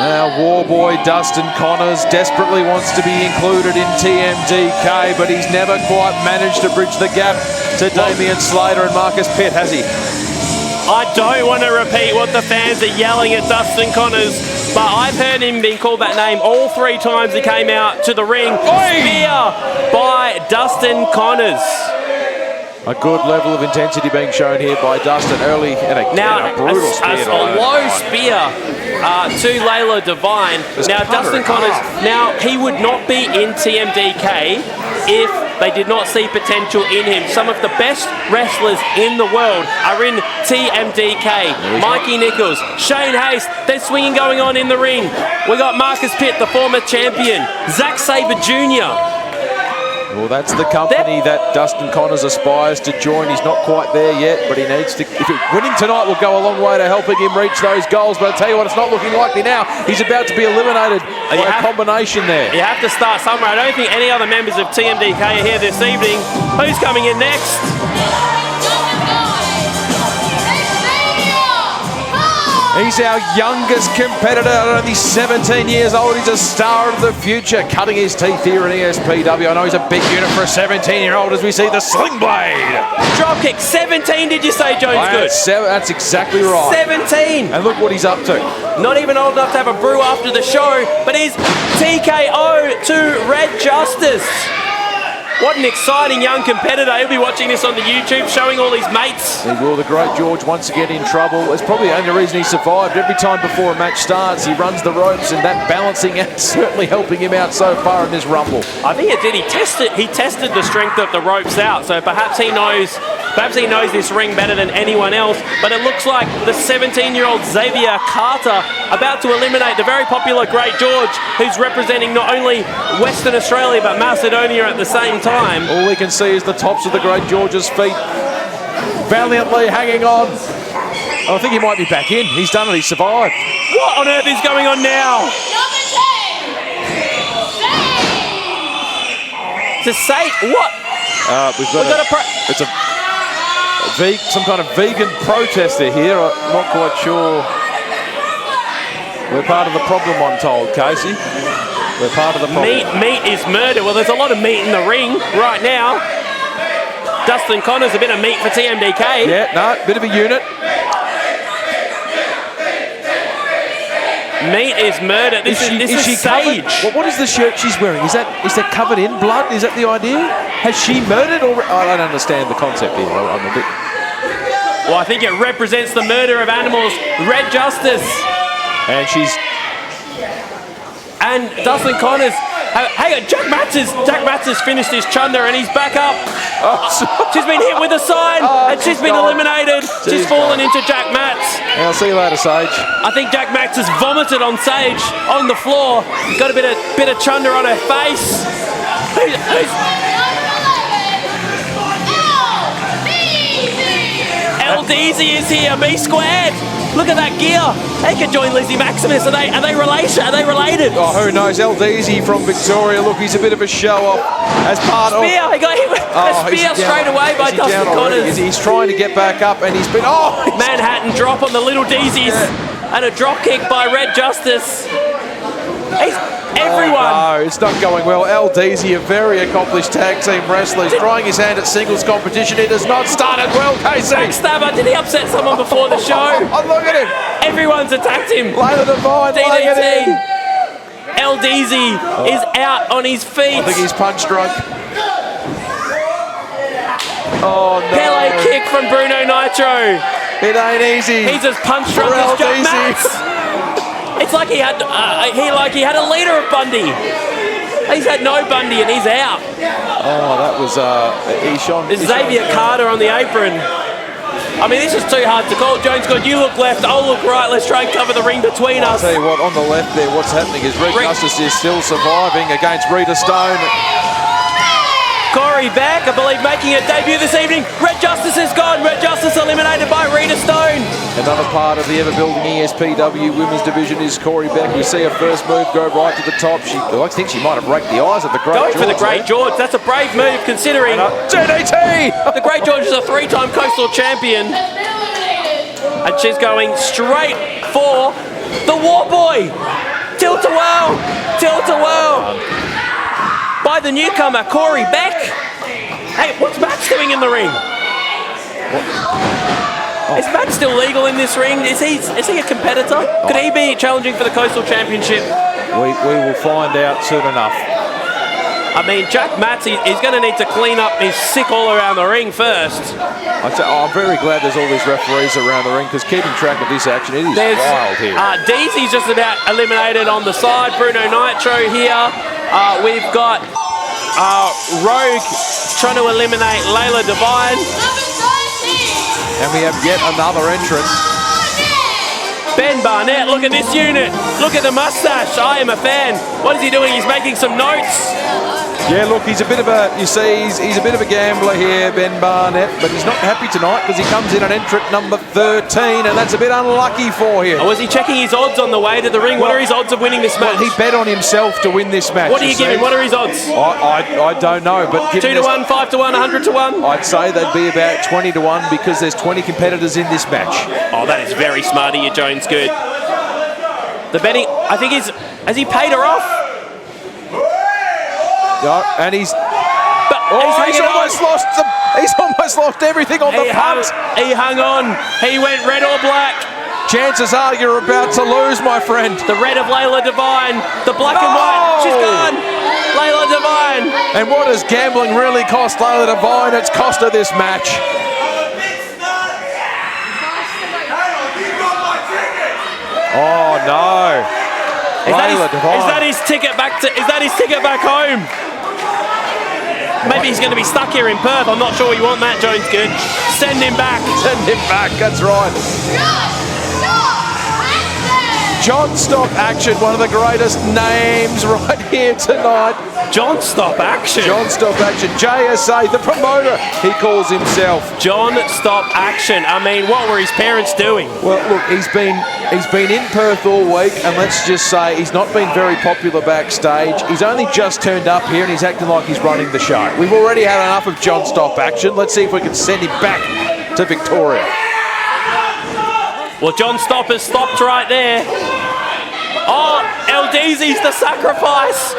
Now, Warboy Dustin Connors desperately wants to be included in TMDK, but he's never quite managed to bridge the gap to Damian Slater and Marcus Pitt, has he? I don't want to repeat what the fans are yelling at Dustin Connors. but I've heard him being called that name all 3 times he came out to the ring. Spear by Dustin Connors. A good level of intensity being shown here by Dustin early and a brutal spear. A low spear to Layla Devine. Dustin Connors, he would not be in TMDK if they did not see potential in him. Some of the best wrestlers in the world are in TMDK. Mikey Nichols, Shane Hayes, there's swinging going on in the ring. We got Marcus Pitt, the former champion. Zack Sabre Jr. Well, that's the company that Dustin Connors aspires to join. He's not quite there yet, but he needs to. Winning tonight will go a long way to helping him reach those goals. But I tell you what, it's not looking likely now. He's about to be eliminated by a combination there. You have to start somewhere. I don't think any other members of TMDK are here this evening. Who's coming in next? He's our youngest competitor, only 17 years old. He's a star of the future, cutting his teeth here in ESPW. I know he's a big unit for a 17-year-old as we see the sling blade. Dropkick, 17 did you say, Jones Good? That's exactly right. 17. And look what he's up to. Not even old enough to have a brew after the show, but he's TKO to Red Justice. What an exciting young competitor. He'll be watching this on the YouTube, showing all his mates. He will. The great George once again in trouble. It's probably the only reason he survived. Every time before a match starts, he runs the ropes, and that balancing act certainly helping him out so far in this rumble. I think it did. He tested the strength of the ropes out, so perhaps he knows this ring better than anyone else. But it looks like the 17-year-old Xavier Carter about to eliminate the very popular Great George, who's representing not only Western Australia but Macedonia at the same time. All we can see is the tops of the Great George's feet valiantly hanging on. I think he might be back in. He's done it. He's survived. What on earth is going on now? To say what? We've got some kind of vegan protester here. I'm not quite sure. We're part of the problem, I'm told, Casey. We're part of the problem. Meat is murder. Well, there's a lot of meat in the ring right now. Dustin Connors, a bit of meat for TMDK. Yeah, no, bit of a unit. Meat is murder. This is Sage. What is the shirt she's wearing? Is that covered in blood? Is that the idea? Has she murdered or... I don't understand the concept here. I'm a bit... Well, I think it represents the murder of animals. Red Justice. And she's... And Dustin Connors... Hey, Jack Matz has finished his chunder and he's back up. She's been hit with a sign and she's been eliminated. She's fallen into Jack Matz. I'll see you later, Sage. I think Jack Matz has vomited on Sage on the floor. Got a bit of chunder on her face. LDZ is here, B squared. Look at that gear. They could join Lizzie Maximus. Are they related? Oh, who knows? LDZ from Victoria. Look, he's a bit of a show-off as part of... Spear. He got hit with a spear straight away by Dustin Connors. He's trying to get back up and he's been... Manhattan drop on the little Deezies. And a drop kick by Red Justice. Everyone. Oh, no, it's not going well. LDZ, a very accomplished tag team wrestler, is trying his hand at singles competition. It has not started well, Casey. Backstabber, did he upset someone before the show? Oh, look at him. Everyone's attacked him. Layla Devine, DDT. LDZ is out on his feet. I think he's punch drunk. Oh, no. Pele kick from Bruno Nitro. It ain't easy. He's as punch drunk as Jack Matz. It's like he had a liter of Bundy. He's had no Bundy and he's out. Oh, that was Xavier Carter on the apron. I mean, this is too hard to call. Jones Good, you look left, I'll look right. Let's try and cover the ring between us. I'll tell you what, on the left there, what's happening is Red Justice is still surviving against Rita Stone. Corey Beck, I believe, making a debut this evening. Red Justice is gone. Red Justice eliminated by Rita Stone. Another part of the ever-building ESPW women's division is Corey Beck. We see her first move go right to the top. I think she might have raked the eyes of the Great George. Going for the Great George. That's a brave move considering... DDT! The Great George is a 3-time coastal champion. And she's going straight for the War Boy. Tilt-a-whirl. Tilt-a-whirl. By the newcomer, Corey Beck. Hey, what's Max doing in the ring? Is Matt still legal in this ring? Is he a competitor? Could he be challenging for the Coastal Championship? We will find out soon enough. I mean, Jack Matz, he's going to need to clean up his sick all around the ring first. I'm very glad there's all these referees around the ring because keeping track of this action, it is wild here. Deezy's just about eliminated on the side. Bruno Nitro here. We've got Rogue trying to eliminate Layla Divine. And we have yet another entrant. Ben Barnett, look at this unit. Look at the mustache. I am a fan. What is he doing? He's making some notes. Yeah, look, he's a bit of a, you see, he's a bit of a gambler here, Ben Barnett, but he's not happy tonight because he comes in at entrant number 13, and that's a bit unlucky for him. Oh, was he checking his odds on the way to the ring? What are his odds of winning this match? Well, he bet on himself to win this match. What do you give him? What are his odds? I don't know, but 2 to 1, 5 to 1, 100 to 1? I'd say they'd be about 20 to 1 because there's 20 competitors in this match. Oh, that is very smart of you, Jones. Good. The betting, I think has he paid her off? No, and he's almost lost everything on the punt. He hung on. He went red or black. Chances are you're about to lose, my friend. The red of Layla Divine. The black and white. She's gone. Layla Divine. And what does gambling really cost Layla Divine? It's cost her this match. Oh no! Is that his ticket back to? Is that his ticket back home? Maybe he's going to be stuck here in Perth. I'm not sure we want that, Jones. Good. Send him back. Send him back. That's right. John Stop Action, one of the greatest names right here tonight. John Stop Action. John Stop Action. JSA, the promoter, he calls himself. John Stop Action. I mean, what were his parents doing? Well, look, he's been in Perth all week, and let's just say he's not been very popular backstage. He's only just turned up here, and he's acting like he's running the show. We've already had enough of John Stop Action. Let's see if we can send him back to Victoria. Well, John Stop has stopped right there. Oh, LDZ's the sacrifice.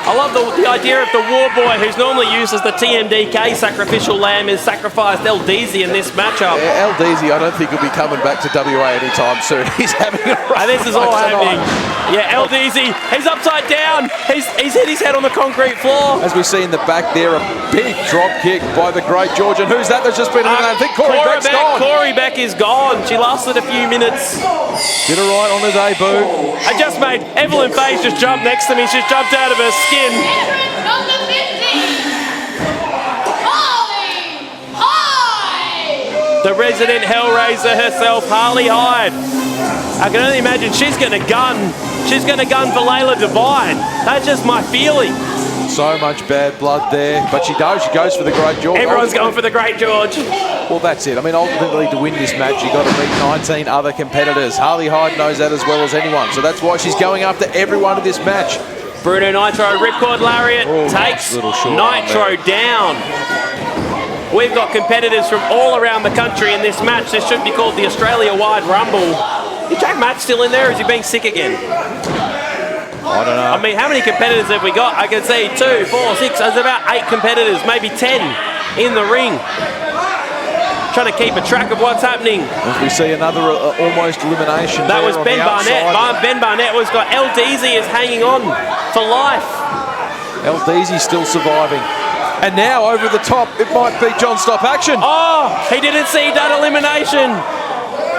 I love the idea of the war boy, who's normally used as the TMDK sacrificial lamb, is sacrificed LDZ in this matchup. Yeah, LDZ, I don't think he'll be coming back to WA anytime soon. He's having a rough and this is all happening. Yeah, LDZ, he's upside down. He's hit his head on the concrete floor. As we see in the back there, a big drop kick by the great Georgian. Who's that that's just been eliminated? I think Corey Beck's gone. Corey Beck is gone. She lasted a few minutes. Did her right on her debut. I just made Evelyn Faze just jump next to me. She's jumped out of her skin. Number 50, Harley Hyde. The resident Hellraiser herself, Harley Hyde. I can only imagine she's going to gun. She's going to gun for Layla Divine. That's just my feeling. So much bad blood there, but she goes for the Great George. Everyone's going for the Great George. Well, that's it. I mean, ultimately, to win this match, you've got to beat 19 other competitors. Harley Hyde knows that as well as anyone, so that's why she's going after everyone in this match. Bruno Nitro, ripcord lariat, takes Nitro down. We've got competitors from all around the country in this match. This should be called the Australia-wide Rumble. Is Jack Matt still in there, or is he being sick again? I don't know. I mean, how many competitors have we got? I can see 2, 4, 6. There's about 8 competitors, maybe 10 in the ring. Trying to keep a track of what's happening. As we see another almost elimination. That was Ben Barnett. Ben Barnett was got LDZ is hanging on for life. LDZ still surviving. And now over the top, it might be John Stop Action. Oh, he didn't see that elimination.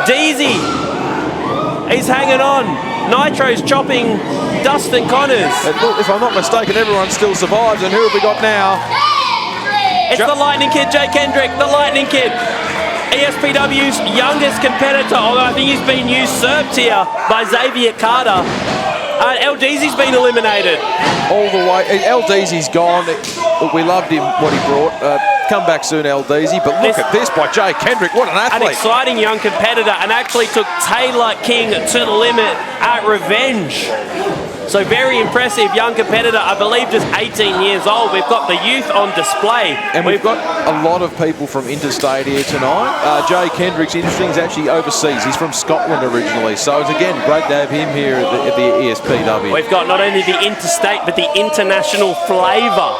Deezy, he's hanging on. Nitro's chopping Dustin Connors. Look, if I'm not mistaken, everyone still survives. And who have we got now? It's the Lightning Kid, Jay Kendrick, the Lightning Kid. ESPW's youngest competitor, although I think he's been usurped here by Xavier Carter. LDZ's been eliminated. All the way. LDZ's gone. We loved him, what he brought. Come back soon, LDZ. But look at this by Jay Kendrick. What an athlete. An exciting young competitor, and actually took Taylor King to the limit at Revenge. So very impressive young competitor, I believe just 18 years old. We've got the youth on display. And we've got a lot of people from Interstate here tonight. Jay Kendrick's interesting, he's actually overseas. He's from Scotland originally. So it's again great to have him here at the ESPW. We've got not only the interstate, but the international flavour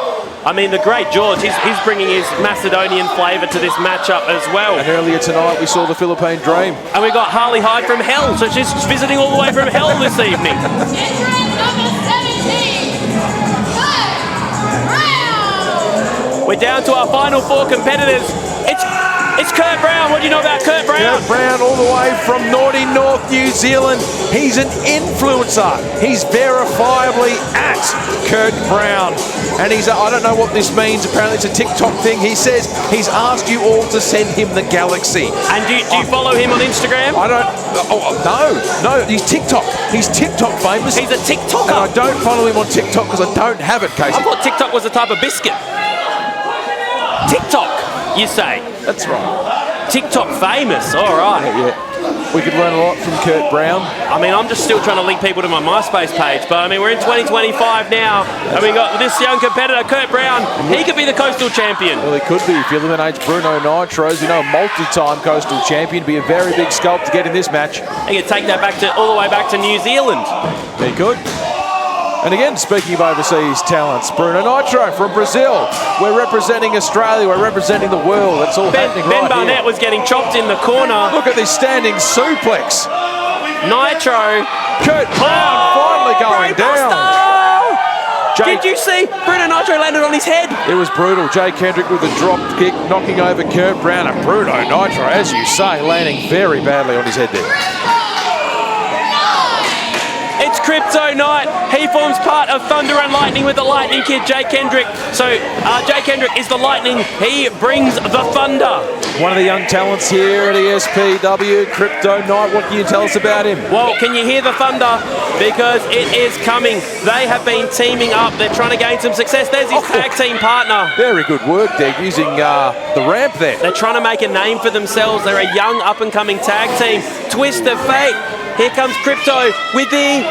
I mean, the great George, he's bringing his Macedonian flavour to this matchup as well. And earlier tonight, we saw the Philippine Dream. And we got Harley Hyde from Hell, so she's visiting all the way from Hell this evening. Entrant number 17, Kurt Brown. We're down to our final 4 competitors. It's Kurt Brown. What do you know about Kurt Brown? Kurt Brown, all the way from Naughty North, New Zealand. He's an influencer. He's verifiably at Kurt Brown. And I don't know what this means. Apparently it's a TikTok thing. He says he's asked you all to send him the galaxy. And do you follow him on Instagram? I don't. No, he's TikTok. He's TikTok famous. He's a TikToker. And I don't follow him on TikTok because I don't have it, Casey. I thought TikTok was a type of biscuit. TikTok, you say? That's right. TikTok famous, all right. Yeah. We could learn a lot from Kurt Brown. I mean, I'm just still trying to link people to my MySpace page, but I mean, we're in 2025 now, and we got this young competitor, Kurt Brown. He could be the coastal champion. Well, he could be if he eliminates Bruno Nitros, you know, a multi-time coastal champion. Be a very big sculpt to get in this match. He could take that all the way back to New Zealand. He could. And again, speaking of overseas talents, Bruno Nitro from Brazil. We're representing Australia. We're representing the world. That's all happening right Ben Barnett here. was getting chopped in the corner. Look at this standing suplex. Nitro. Kurt Brown finally going down. Did you see Bruno Nitro landed on his head? It was brutal. Jay Kendrick with a drop kick, knocking over Kurt Brown. And Bruno Nitro, as you say, landing very badly on his head there. It's Crypto Night. He forms part of Thunder and Lightning with the Lightning Kid, Jay Kendrick. So Jay Kendrick is the Lightning. He brings the Thunder. One of the young talents here at ESPW, Crypto Night. What can you tell us about him? Well, can you hear the Thunder? Because it is coming. They have been teaming up. They're trying to gain some success. There's his tag team partner. Very good work there, using the ramp there. They're trying to make a name for themselves. They're a young up-and-coming tag team. Twist of fate. Here comes Crypto with the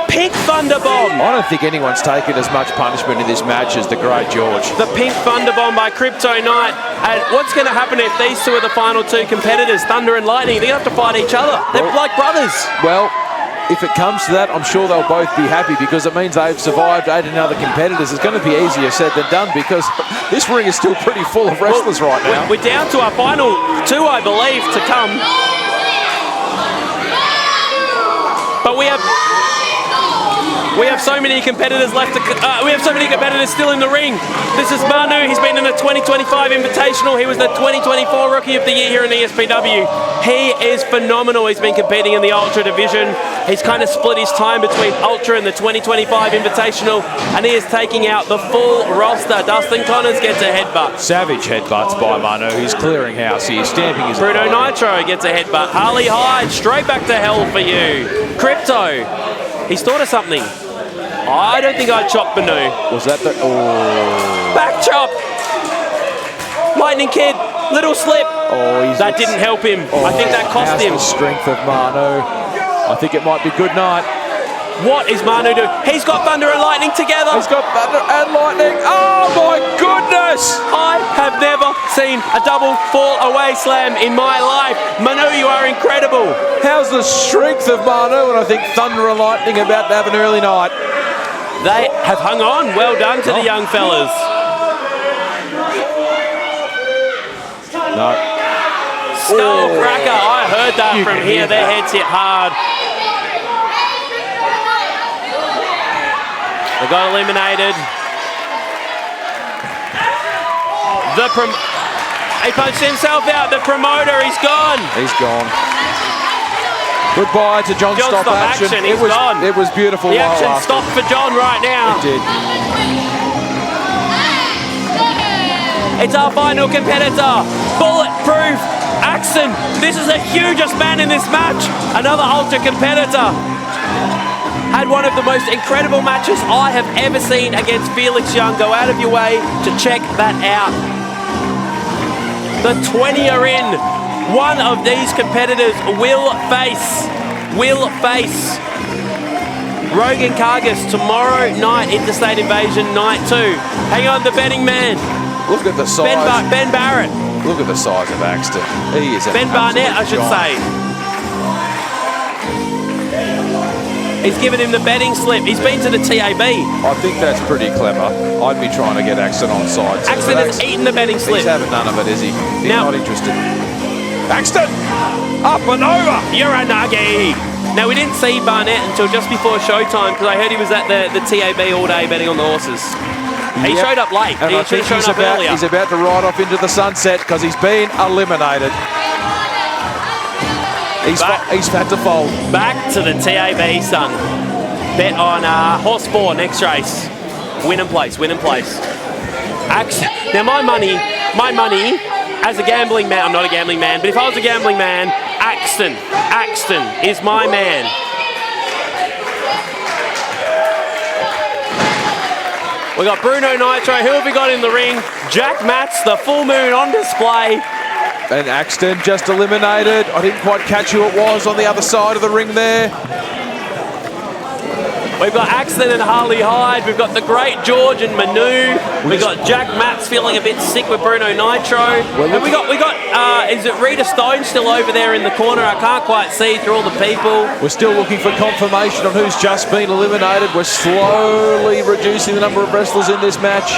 pink Thunder Bomb. I don't think anyone's taken as much punishment in this match as the great George. The pink Thunder Bomb by Crypto Knight. And what's going to happen if these two are the final 2 competitors, Thunder and Lightning? They're going to have to fight each other. They're like brothers. Well, if it comes to that, I'm sure they'll both be happy because it means they've survived 8 other competitors. It's going to be easier said than done because this ring is still pretty full of wrestlers right now. We're down to our final 2, I believe, to come. But we have so many competitors left. We have so many competitors still in the ring. This is Manu. He's been in the 2025 Invitational. He was the 2024 Rookie of the Year here in ESPW. He is phenomenal. He's been competing in the Ultra division. He's kind of split his time between Ultra and the 2025 Invitational, and he is taking out the full roster. Dustin Connors gets a headbutt. Savage headbutts by Manu. He's clearing house here, stamping his Bruno Nitro gets a headbutt. Harley Hyde, straight back to hell for you. Crypto, he's thought of something. I don't think I'd chop Manu. Was that the... Oh. Back chop. Lightning Kid, little slip. Oh, that didn't help him. I think that cost him. The strength of Manu. I think it might be good night. What is Manu doing? He's got Thunder and Lightning together. He's got Thunder and Lightning. Oh my goodness! I have never seen a double fall away slam in my life. Manu, you are incredible. How's the strength of Manu? And I think Thunder and Lightning about to have an early night. They have hung on. Well done to the young fellas. No. Skull cracker. I heard that from here. Their heads hit hard. They got eliminated. He punched himself out. The promoter, he's gone. He's gone. Goodbye to John Stop Action. He's gone. It was beautiful. The action stopped for John right now. It did. It's our final competitor, Bulletproof Axon. This is the hugest man in this match. Another Ultra competitor. Had one of the most incredible matches I have ever seen against Felix Young. Go out of your way to check that out. The 20 are in. One of these competitors will face Rogan Kargas tomorrow night, Interstate Invasion Night 2. Hang on, the betting man. Look at the size. Ben Barrett. Look at the size of Axton. He is Ben Barnett, I should say. He's given him the betting slip. He's been to the TAB. I think that's pretty clever. I'd be trying to get Axton on side. Axton has eaten the betting slip. He's having none of it, is he? He's Now- not interested. Axton! Up and over! You're a nuggy. Now, we didn't see Barnett until just before showtime because I heard he was at the TAB all day betting on the horses. He Yep. showed up late. And He I should think have shown up earlier. he's about to ride off into the sunset because he's been eliminated. He's had to fold. Back to the TAB, son. Bet on horse 4 next race. Win and place, win and place. Now my money as a gambling man, I'm not a gambling man, but if I was a gambling man, Axton is my man. We got Bruno Nitro. Who have we got in the ring? Jack Matz, the full moon on display. And Axton just eliminated. I didn't quite catch who it was on the other side of the ring there. We've got Axton and Harley Hyde. We've got the great George and Manu. We've got Jack Matz feeling a bit sick with Bruno Nitro. And we got is it Rita Stone still over there in the corner? I can't quite see through all the people. We're still looking for confirmation on who's just been eliminated. We're slowly reducing the number of wrestlers in this match.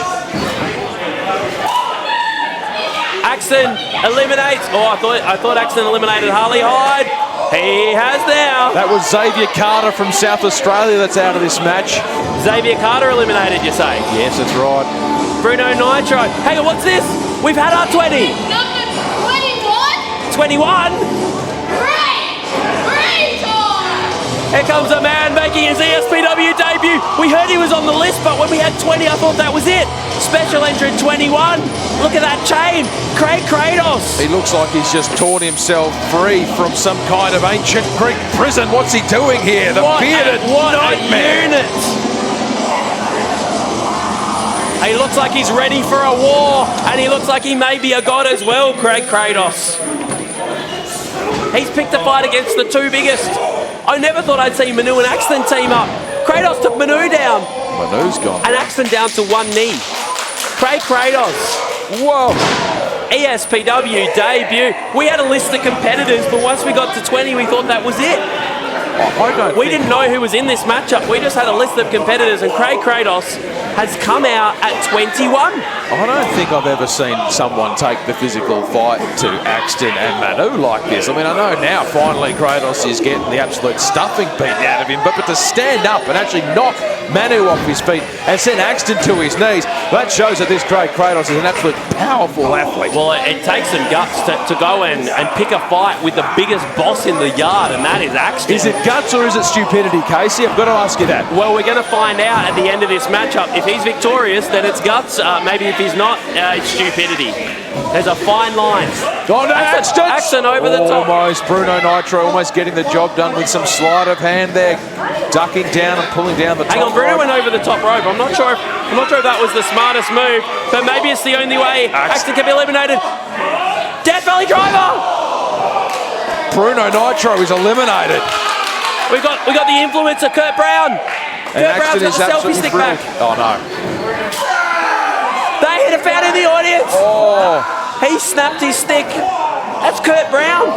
Axton eliminates. Oh, I thought Axton eliminated Harley Hyde. He has now. That was Xavier Carter from South Australia that's out of this match. Xavier Carter eliminated, you say? Yes, that's right. Bruno Nitro. Hang on, what's this? We've had our 20. Number 21. 21. Great time. Here comes a man making his ESPW debut. We heard he was on the list, but when we had 20, I thought that was it. Special entrant 21. Look at that chain. Craig Kratos. He looks like he's just torn himself free from some kind of ancient Greek prison. What's he doing here? The bearded nightmare. Unit. He looks like he's ready for a war, and he looks like he may be a god as well, Craig Kratos. He's picked a fight against the two biggest. I never thought I'd see Manu and Axton team up. Kratos took Manu down. Manu's gone. And Axton down to one knee. Craig Kratos. Whoa. ESPW debut. We had a list of competitors, but once we got to 20, we thought that was it. We didn't know who was in this matchup. We just had a list of competitors, and Craig Kratos has come out at 21. I don't think I've ever seen someone take the physical fight to Axton and Manu like this. I mean, I know now finally Kratos is getting the absolute stuffing beaten out of him, but to stand up and actually knock Manu off his feet and send Axton to his knees, that shows that this Craig Kratos is an absolute powerful athlete. Well, it takes some guts to go and pick a fight with the biggest boss in the yard, and that is Axton. Is it guts or is it stupidity, Casey? I've got to ask you that. Well, we're going to find out at the end of this matchup. If he's victorious, then it's guts. Maybe if he's not, it's stupidity. There's a fine line. Oh, no, Axton over the top. Almost. Bruno Nitro almost getting the job done with some sleight of hand there. Ducking down and pulling down the top. Hang on, Bruno rope. went over the top rope. I'm not sure if that was the smartest move, but maybe it's the only way Axton can be eliminated. Death Valley Driver! Bruno Nitro is eliminated. We got the influencer Kurt Brown. Kurt Brown's got the selfie stick back. Oh no. They hit a fan in the audience. Oh. He snapped his stick. That's Kurt Brown.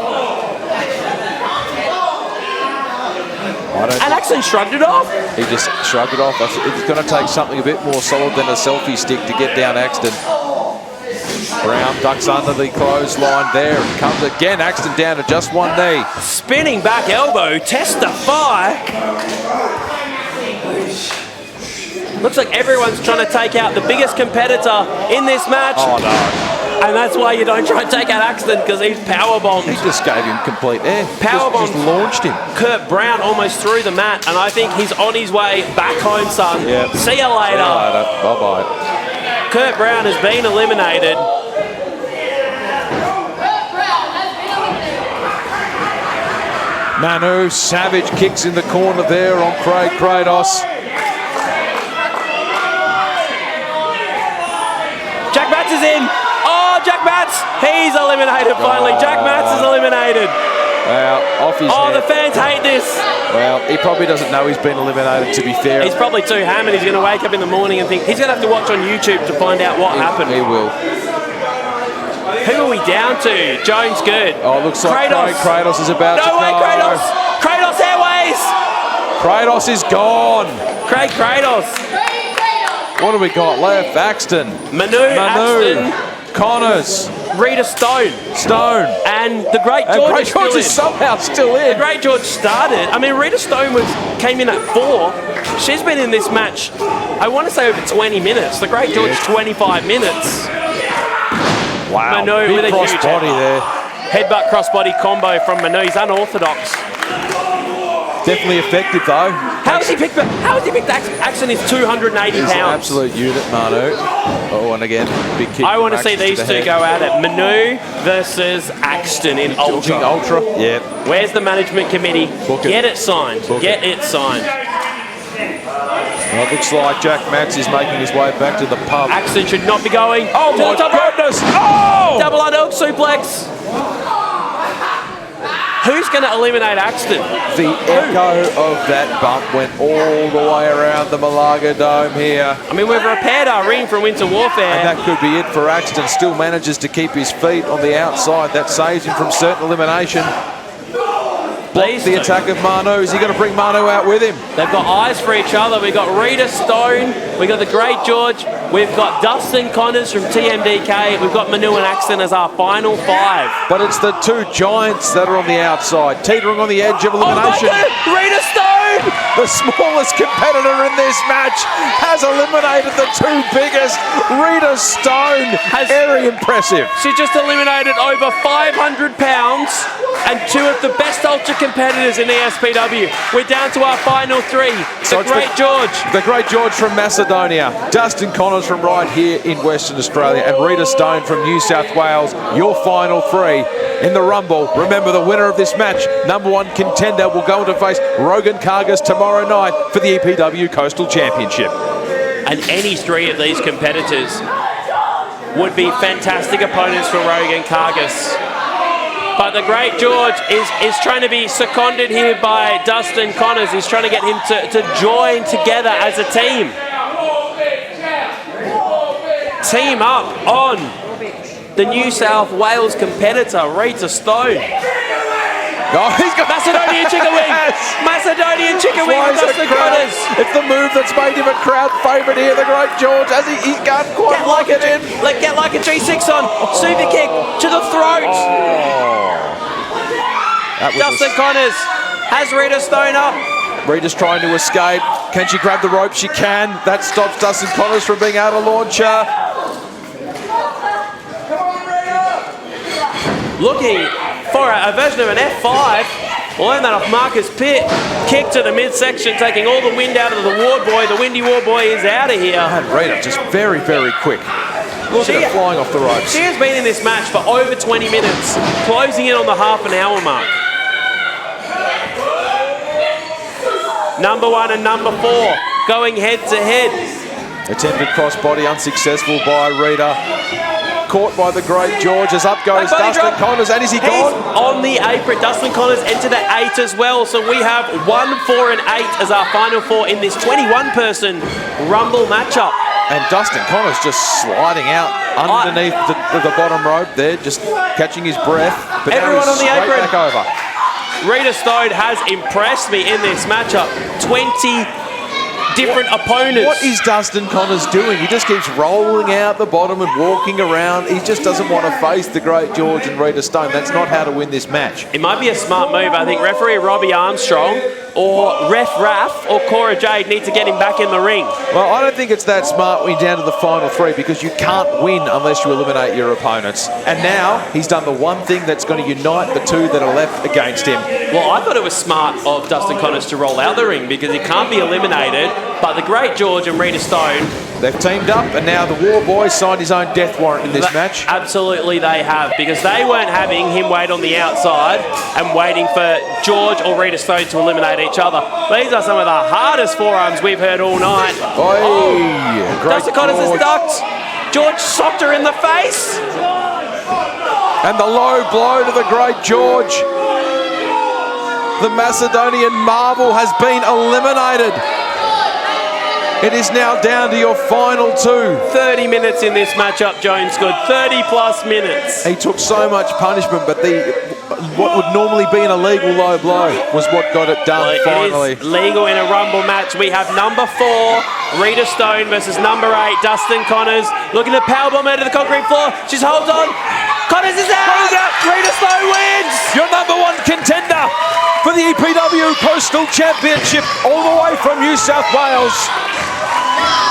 And Axton shrugged it off. He just shrugged it off. It's going to take something a bit more solid than a selfie stick to get down Axton. Brown ducks under the clothesline there and comes again. Axton down to just one knee. Spinning back elbow. Testify. Looks like everyone's trying to take out the biggest competitor in this match. Oh no. And that's why you don't try and take out Axton, because he's powerbombed. He just gave him complete air. Powerbombed. Just launched him. Kurt Brown almost through the mat, and I think he's on his way back home, son. Yep. See you later. Bye-bye. Kurt Brown has been eliminated. Manu, savage kicks in the corner there on Craig Kratos. Jack Matz is in. Oh, Jack Matz. He's eliminated finally. Jack Matz is eliminated. Well, off his Oh, head. the fans hate this. Well, he probably doesn't know he's been eliminated, to be fair. He's probably too hammered. He's going to wake up in the morning and think he's going to have to watch on YouTube to find out what happened. He will. Who are we down to? Jones good. Oh, looks like Kratos. Kratos is about to No way, go. Kratos. Kratos Airways. Kratos is gone. Craig Kratos. What do we got left? Axton. Manu. Axton. Connors. Rita Stone. And the Great George, And Great George is somehow still in. The Great George started. I mean, Rita Stone came in at 4. She's been in this match, I want to say, over 20 minutes. The Great George, 25 minutes. Wow, Manu big with a cross huge body there. Headbutt crossbody combo from Manu. He's unorthodox. Definitely effective though. How has he picked Axton is 280 He's pounds. an absolute unit, Manu. Oh, and again, big kick. I want to from see Axton these to the two head. go at it. Manu versus Axton in Ultra. Ultra. Yeah. Where's the management committee? Book it. Get it signed. Get it signed. Well, it looks like Jack Matz is making his way back to the pub. Axton should not be going. Oh to my the top rope. goodness! Oh! Double underhook suplex. Who's going to eliminate Axton? The echo of that bump went all the way around the Malaga Dome here. I mean, we've repaired our ring for Winter Warfare. And that could be it for Axton. Still manages to keep his feet on the outside. That saves him from certain elimination. Blocks the attack of Manu. Is he going to bring Manu out with him? They've got eyes for each other. We've got Rita Stone. We've got the Great George. We've got Dustin Connors from TMDK. We've got Manu and Axton as our final 5. But it's the two giants that are on the outside, teetering on the edge of elimination. Rita Stone! The smallest competitor in this match has eliminated the two biggest. Rita Stone, very impressive. She just eliminated over 500 pounds and 2 of the best Ultra competitors in ESPW. We're down to our final 3. So The Great George. The Great George from Macedonia, Dustin Connors from right here in Western Australia, and Rita Stone from New South Wales. Your final 3 in the Rumble. Remember, the winner of this match, #1 contender, will go on to face Rogan Kargas tomorrow night for the EPW Coastal Championship. And any 3 of these competitors would be fantastic opponents for Rogan Kargas. But the Great George is trying to be seconded here by Dustin Connors. He's trying to get him to join together as a team. Team up on the New South Wales competitor, Rita Stone. Oh, he's got Macedonian chicken wing. Macedonian chicken wing with Dustin Connors. It's the move that's made him a crowd favourite here, the Great George, as he can't quite lock it in. Get like a G6 on. Super kick to the throat. Dustin Connors has Rita Stone up. Rita's trying to escape. Can she grab the rope? She can. That stops Dustin Connors from being able to launch her. Looking for a version of an F5. We'll learn that off Marcus Pitt. Kick to the midsection, taking all the wind out of the Ward Boy. The Windy Ward Boy is out of here. And Rita just very, very quick. Look at her flying off the ropes. She has been in this match for over 20 minutes, closing in on the half-an-hour mark. #1 and #4 going head-to-head. Attempted crossbody, unsuccessful by Rita. Caught by the Great George as up goes Dustin Connors. And is he gone? He's on the apron. Dustin Connors entered at 8 as well. So we have 1, 4 and 8 as our final 4 in this 21-person Rumble matchup. And Dustin Connors just sliding out underneath the bottom rope there, just catching his breath. But everyone on the apron. Back over. Rita Stone has impressed me in this matchup. 20 different opponents. What is Dustin Connors doing? He just keeps rolling out the bottom and walking around. He just doesn't want to face the Great George and Rita Stone. That's not how to win this match. It might be a smart move. I think referee Robbie Armstrong or Ref Raff or Cora Jade need to get him back in the ring. Well, I don't think it's that smart when you're down to the final 3, because you can't win unless you eliminate your opponents. And now he's done the one thing that's going to unite the 2 that are left against him. Well, I thought it was smart of Dustin Connors to roll out the ring because he can't be eliminated. But the Great George and Rita Stone, they've teamed up, and now the War Boy signed his own death warrant in this match. Absolutely they have, because they weren't having him wait on the outside and waiting for George or Rita Stone to eliminate each other. These are some of the hardest forearms we've heard all night. Dustin Connors is ducked. George socked her in the face. And the low blow to the Great George. The Macedonian Marvel has been eliminated. It is now down to your final 2. 30 minutes in this matchup, Jones Good. 30 plus minutes. He took so much punishment, but the what would normally be an illegal low blow was what got it done finally. It is legal in a Rumble match. We have number 4, Rita Stone versus number 8, Dustin Connors. Looking to powerbomb her to the concrete floor. She's holds on. Connors is out. Rita Stone wins. Your number 1 contender for the EPW Coastal Championship all the way from New South Wales.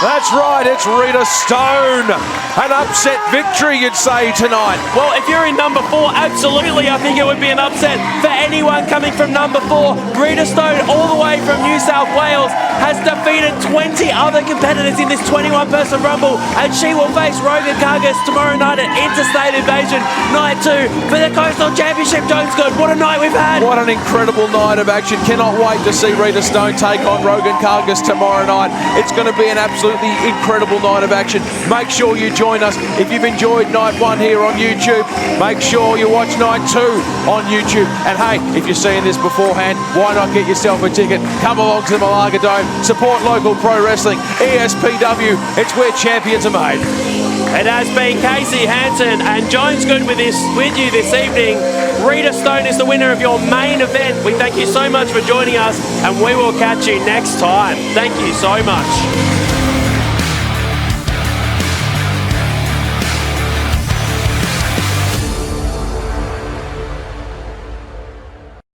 That's right, it's Rita Stone. An upset victory, you'd say, tonight. Well, if you're in number 4, absolutely, I think it would be an upset for anyone coming from number 4. Rita Stone, all the way from New South Wales, has defeated 20 other competitors in this 21-person Rumble, and she will face Rogan Kargas tomorrow night at Interstate Invasion, Night 2 for the Coastal Championship. Jones Good, what a night we've had. What an incredible night of action. Cannot wait to see Rita Stone take on Rogan Kargas tomorrow night. It's going to be an absolutely incredible night of action. Make sure you join us. If you've enjoyed night 1 here on YouTube, make sure you watch night 2 on YouTube. And hey, if you're seeing this beforehand, why not get yourself a ticket? Come along to the Malaga Dome, support local pro wrestling, ESPW. It's where champions are made. It has been Casey Hanson and Jones Good with you this evening. Rita Stone is the winner of your main event. We thank you so much for joining us, and we will catch you next time. Thank you so much.